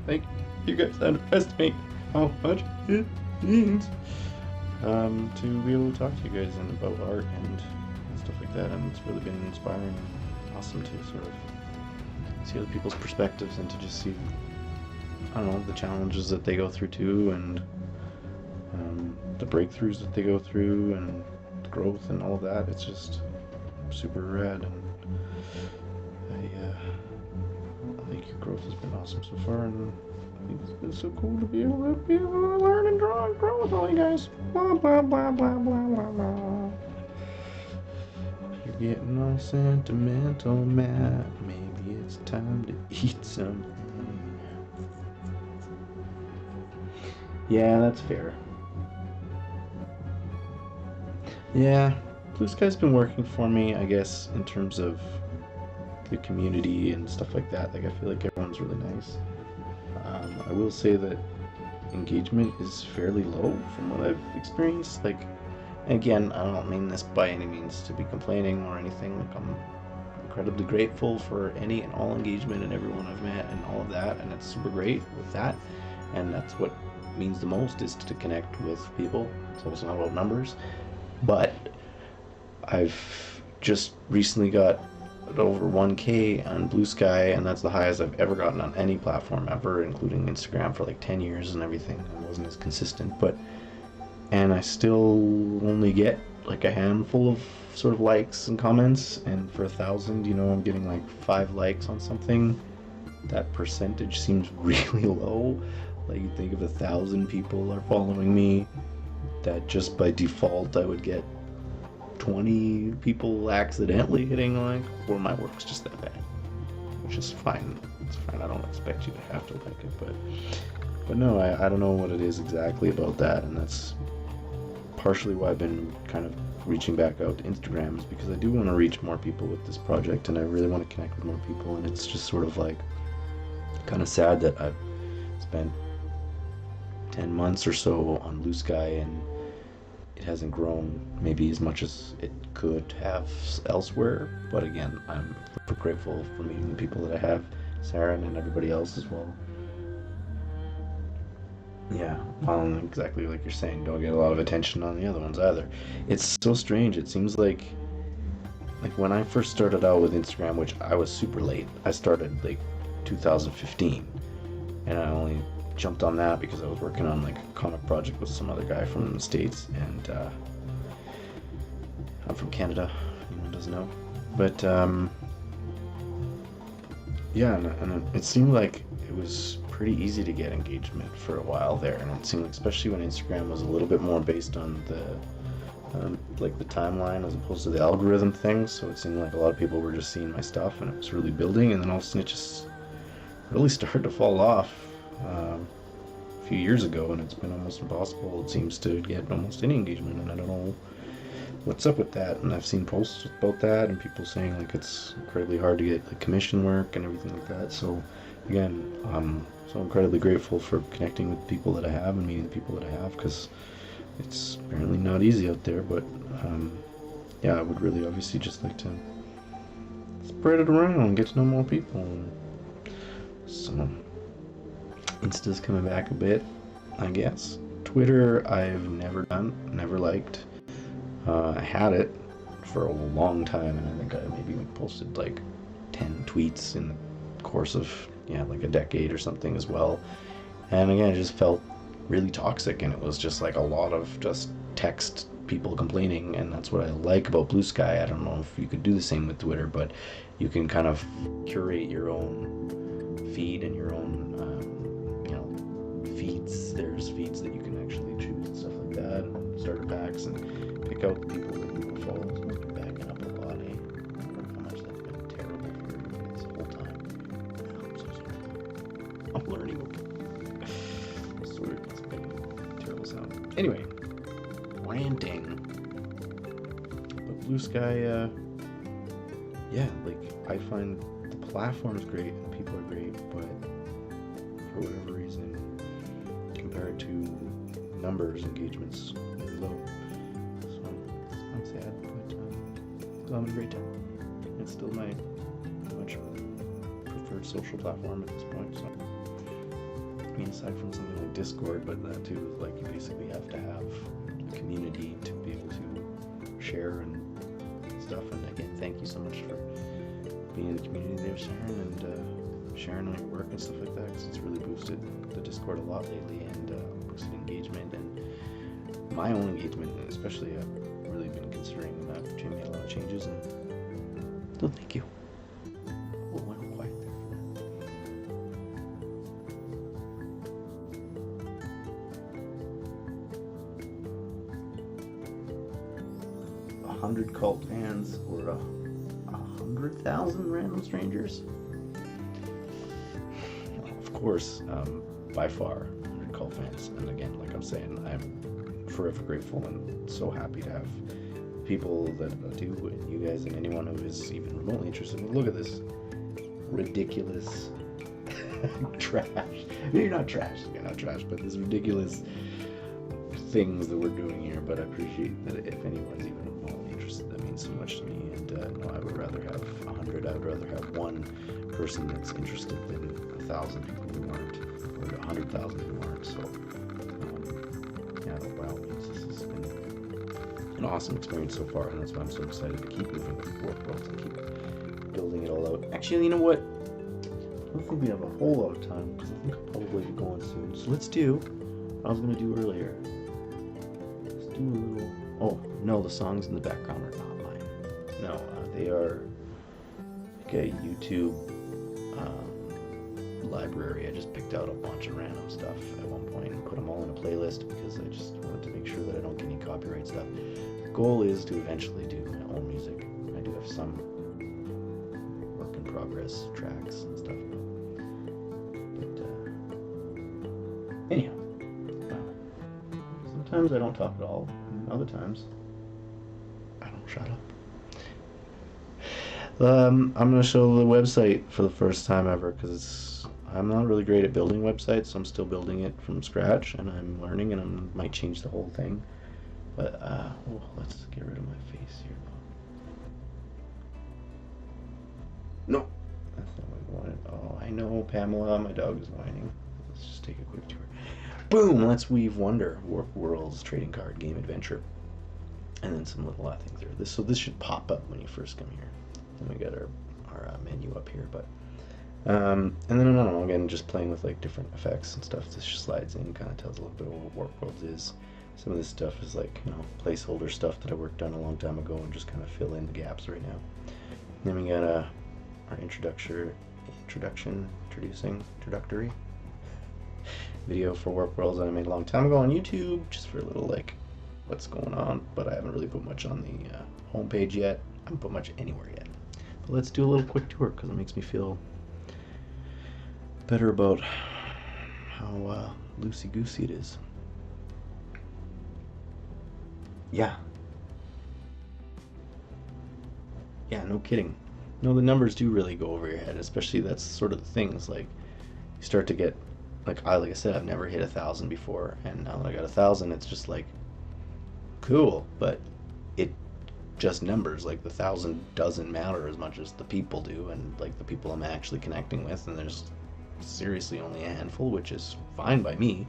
Thank you guys underestimate how much it means to be able to talk to you guys and about art and stuff like that, and it's really been inspiring and awesome to sort of see other people's perspectives and to just see, I don't know, the challenges that they go through too, and the breakthroughs that they go through, and the growth and all of that. It's just super rad, and I think your growth has been awesome so far, and I think it's been so cool to be able to learn and draw and grow with all you guys. Blah blah blah blah blah blah blah. You're getting all sentimental, Matt. Maybe it's time to eat something. Yeah, that's fair. Yeah, Bluesky's been working for me, I guess, in terms of the community and stuff like that. Like, I feel like everyone's really nice. I will say that engagement is fairly low from what I've experienced. Like, again, I don't mean this by any means to be complaining or anything. Like, I'm incredibly grateful for any and all engagement and everyone I've met and all of that, and it's super great with that. And that's what means the most, is to connect with people. So it's not about numbers. But I've just recently got over 1K on Bluesky, and that's the highest I've ever gotten on any platform ever, including Instagram for like 10 years and everything. I wasn't as consistent, and I still only get like a handful of sort of likes and comments, and for 1,000, you know, I'm getting like 5 likes on something. That percentage seems really low. Like, you think if 1,000 people are following me, that just by default I would get 20 people accidentally hitting like, or my work's just that bad, which is fine. It's fine. I don't expect you to have to like it, but no, I don't know what it is exactly about that, and that's partially why I've been kind of reaching back out to Instagram, is because I do want to reach more people with this project, and I really want to connect with more people, and it's just sort of like kind of sad that I've spent 10 months or so on Bluesky and it hasn't grown maybe as much as it could have elsewhere. But again, I'm super grateful for meeting the people that I have, Sarah and everybody else as well. Yeah, exactly like you're saying, don't get a lot of attention on the other ones either. It's so strange. It seems like when I first started out with Instagram, which I was super late, I started like 2015, and I only jumped on that because I was working on like a comic project with some other guy from the States, and I'm from Canada, if anyone doesn't know. But yeah, and it seemed like it was pretty easy to get engagement for a while there, and it seemed, especially when Instagram was a little bit more based on the like the timeline as opposed to the algorithm thing, so it seemed like a lot of people were just seeing my stuff and it was really building, and then all of a sudden it just really started to fall off a few years ago, and it's been almost impossible, it seems, to get almost any engagement, and I don't know what's up with that. And I've seen posts about that and people saying like it's incredibly hard to get like commission work and everything like that. So again, I'm so incredibly grateful for connecting with people that I have and meeting the people that I have, because it's apparently not easy out there. But yeah, I would really obviously just like to spread it around, get to know more people. So Insta's coming back a bit, I guess. Twitter, I've never done, never liked. I had it for a long time, and I think I maybe posted like 10 tweets in the course of, yeah, like a decade or something as well. And again, it just felt really toxic, and it was just like a lot of just text people complaining, and that's what I like about Bluesky. I don't know if you could do the same with Twitter, but you can kind of curate your own feed and your own, feeds. There's feeds that you can actually choose and stuff like that, and starter packs, and pick out the people that you will follow. So I'm backing up a lot, eh? I don't know how much that's been terrible for everybody this whole time. I'm so sorry. I'm learning. I swear it's been a terrible sound. Anyway, ranting. But Bluesky, yeah, like, I find the platform's great and people are great, but for whatever reason, compared to numbers, engagements really low. So I'm sad, but still having a great time. It's still my much preferred social platform at this point. So, I mean, aside from something like Discord, but that too, like, you basically have to have a community to be able to share and stuff. And again, thank you so much for being in the community there, Sharon, and sharing on your work and stuff like that, because it's really boosted the Discord a lot lately, and boosted engagement and my own engagement, and especially I've really been considering to make a lot of changes, and so thank you. Oh, went quiet there. 100 cult fans or 100,000 random strangers? Of course, by far, 100 cult fans. And again, like I'm saying, I'm forever grateful and so happy to have people that do, and you guys, and anyone who is even remotely interested. Look at this ridiculous trash. You're not trash, but this ridiculous things that we're doing here. But I appreciate that if anyone's even remotely interested, that means so much to me. And no, I would rather have 100. I would rather have one person that's interested than 1,000 people who aren't, or 100,000 who aren't. So yeah, by all means, this has been an awesome experience so far, and that's why I'm so excited to keep moving with Warped Worlds and keep building it all out. Actually, you know what? I don't think we have a whole lot of time, because I think I'll probably be going soon. So let's do what I was going to do earlier. Let's do a little... Oh, no, the songs in the background are not mine. No, they are like a YouTube library. I just picked out a bunch of random stuff at one point and put them all in a playlist, because I just wanted to make sure that I don't get any copyright stuff. The goal is to eventually do my own music. I do have some work in progress tracks and stuff. But anyhow, sometimes I don't talk at all, and other times I don't shut up. I'm going to show the website for the first time ever, because I'm not really great at building websites, so I'm still building it from scratch, and I'm learning, and I might change the whole thing. But, let's get rid of my face here. No! That's not what I wanted. Oh, I know, Pamela, my dog is whining. Let's just take a quick tour. Boom! Let's weave Warped Worlds trading card game adventure. And then some little things there. So this should pop up when you first come here. Then we got our menu up here, but and then I don't know, again, just playing with like different effects and stuff. This just slides in, kind of tells a little bit of what Warped Worlds is. Some of this stuff is like, placeholder stuff that I worked on a long time ago, and just kind of fill in the gaps right now. And then we got our introductory video for Warped Worlds that I made a long time ago on YouTube, just for a little like what's going on. But I haven't really put much on the homepage yet. I haven't put much anywhere yet. But let's do a little quick tour, because it makes me feel better about how loosey-goosey it is. Yeah, no kidding. No, the numbers do really go over your head, especially that's sort of the things, like, you start to get, like I said, I've never hit 1,000 before, and now that I got 1,000, it's just like, cool, but it just numbers. Like, the 1,000 doesn't matter as much as the people do, and like the people I'm actually connecting with, and there's seriously only a handful, which is fine by me,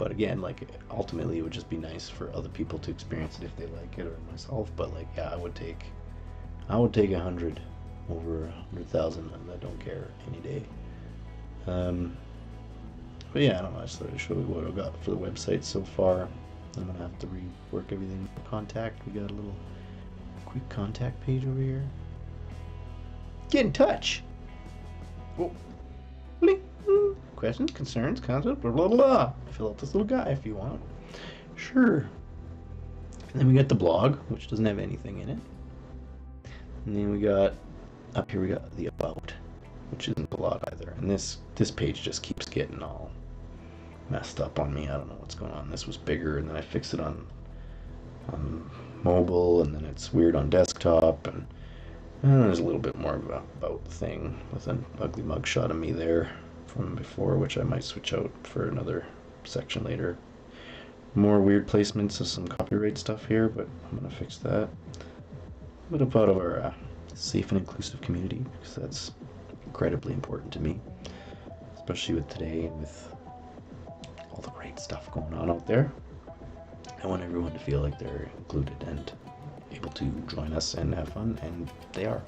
But again, like ultimately it would just be nice for other people to experience it if they like it, or myself. But like, yeah, I would take 100 over 100,000, and I don't care any day. But yeah, I don't know. I just thought I'd show you what I've got for the website so far. I'm gonna have to rework everything. Contact. We got a little quick contact page over here. Get in touch. Oh. Questions, concerns, concepts, blah blah blah. Fill out this little guy if you want. Sure. And then we got the blog, which doesn't have anything in it. And then we got up here. We got the about, which isn't a lot either. And this page just keeps getting all messed up on me. I don't know what's going on. This was bigger, and then I fixed it on mobile, and then it's weird on desktop, and there's a little bit more of a about thing with an ugly mugshot of me there from before, which I might switch out for another section later. More weird placements of some copyright stuff here, but I'm gonna fix that. A bit about our safe and inclusive community, because that's incredibly important to me, especially with today and with all the great stuff going on out there. I want everyone to feel like they're included and able to join us and have fun, and they are.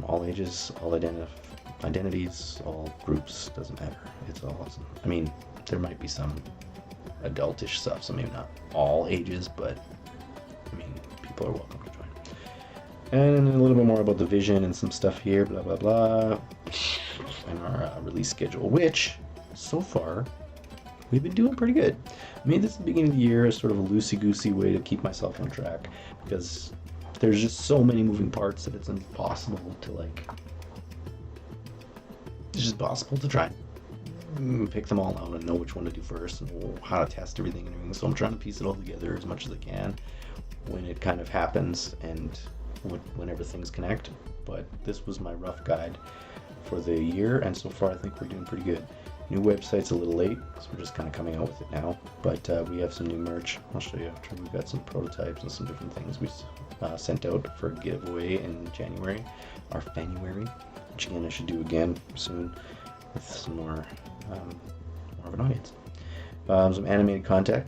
All ages, all identities, all groups, doesn't matter. It's all awesome. I mean, there might be some adultish stuff, so maybe not all ages, but I mean, people are welcome to join. And a little bit more about the vision and some stuff here, blah blah blah, and our release schedule, which so far we've been doing pretty good. I made this at the beginning of the year as sort of a loosey-goosey way to keep myself on track, because there's just so many moving parts that it's impossible to it's just impossible to try and pick them all out and know which one to do first and know how to test everything and everything. So I'm trying to piece it all together as much as I can when it kind of happens and whenever things connect. But this was my rough guide for the year, and so far I think we're doing pretty good. New website's a little late, so we're just kind of coming out with it now. But we have some new merch. I'll show you after. We've got some prototypes and some different things we sent out for a giveaway in January, our Fanuary, which again I should do again soon with some more of an audience. Some animated content.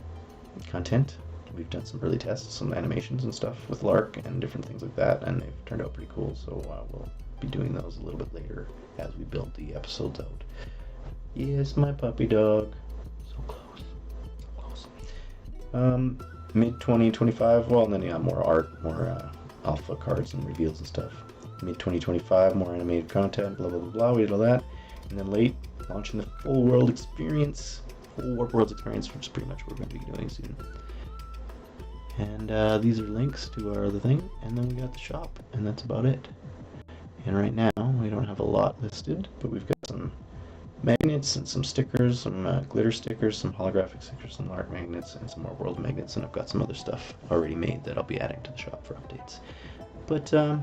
We've done some early tests, some animations and stuff with Lark and different things like that, and they've turned out pretty cool. So we'll be doing those a little bit later as we build the episodes out. Yes, my puppy dog. So close. So close. Mid 2025, well, and then yeah, more art, more alpha cards and reveals and stuff. Mid 2025, more animated content, blah, blah, blah, blah. We did all that. And then late, launching the full Warped Worlds experience, which is pretty much what we're going to be doing soon. And these are links to our other thing. And then we got the shop, and that's about it. And right now, we don't have a lot listed, but we've got some magnets and some stickers, some glitter stickers, some holographic stickers, some art magnets, and some more world magnets, and I've got some other stuff already made that I'll be adding to the shop for updates. But feel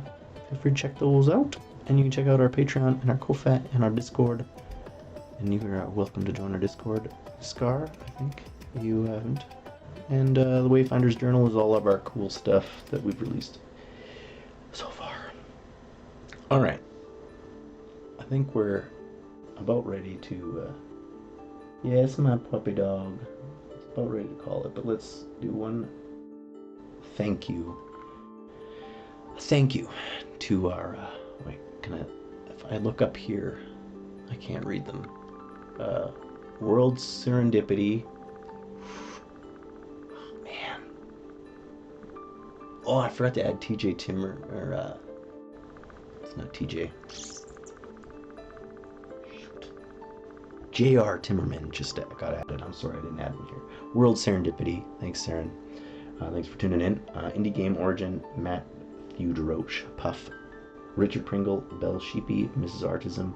free to check those out, and you can check out our Patreon and our Ko-Fi and our Discord, and you are welcome to join our Discord. Scar, I think you haven't. And the Wayfinder's Journal is all of our cool stuff that we've released so far. All right, I think we're about ready to yes, my puppy dog. It's about ready to call it, but let's do one thank you to our wait, if I look up here, I can't read them. World Serendipity. Oh, man. Oh, I forgot to add TJ Timmer, or it's not TJ. J.R. Timmerman just got added. I'm sorry I didn't add him here. World Serendipity. Thanks, Saren. Thanks for tuning in. Indie Game Origin, Matt Theodorovich, Puff, Richard Pringle, Belle Sheepy, Mrs. Artism,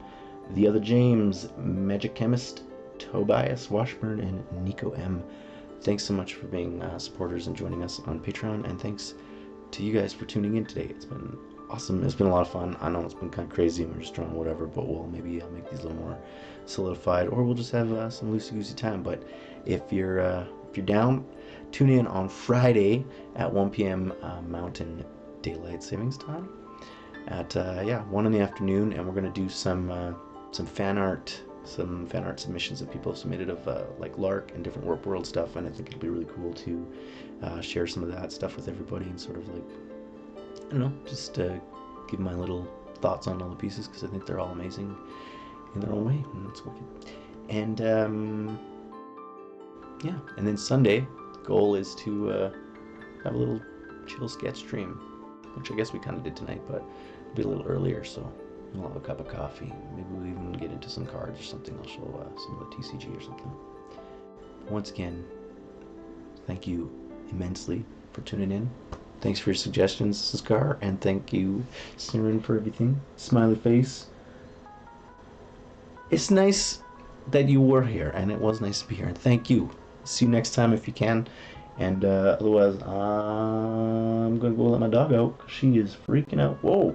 The Other James, Magic Chemist, Tobias Washburn, and Nico M. Thanks so much for being supporters and joining us on Patreon, and thanks to you guys for tuning in today. It's been awesome. It's been a lot of fun. I know it's been kind of crazy and we're just trying whatever, but maybe I'll make these a little more solidified, or we'll just have some loosey-goosey time. But if you're down, tune in on Friday at 1 p.m. Mountain Daylight Savings Time at 1 in the afternoon, and we're gonna do some fan art some fan art submissions that people have submitted of like Lark and different Warped World stuff, and I think it'd be really cool to share some of that stuff with everybody and sort of like, I don't know, just give my little thoughts on all the pieces, because I think they're all amazing in their own way, and it's wicked. And yeah, and then Sunday, the goal is to have a little chill sketch stream, which I guess we kind of did tonight, but it'll be a little earlier, so we'll have a cup of coffee. Maybe we'll even get into some cards or something. I'll show some of the TCG or something. Once again, thank you immensely for tuning in. Thanks for your suggestions, Scar, and thank you, Siren, for everything. Smiley face. It's nice that you were here, and it was nice to be here, and thank you. See you next time if you can, and otherwise, I'm gonna go let my dog out, 'cause she is freaking out. Whoa.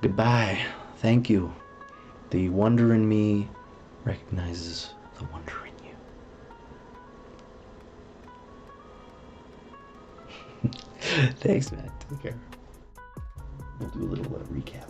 Goodbye. Thank you. The wonder in me recognizes the wonder in you. Thanks, man. Take care. We'll do a little recap.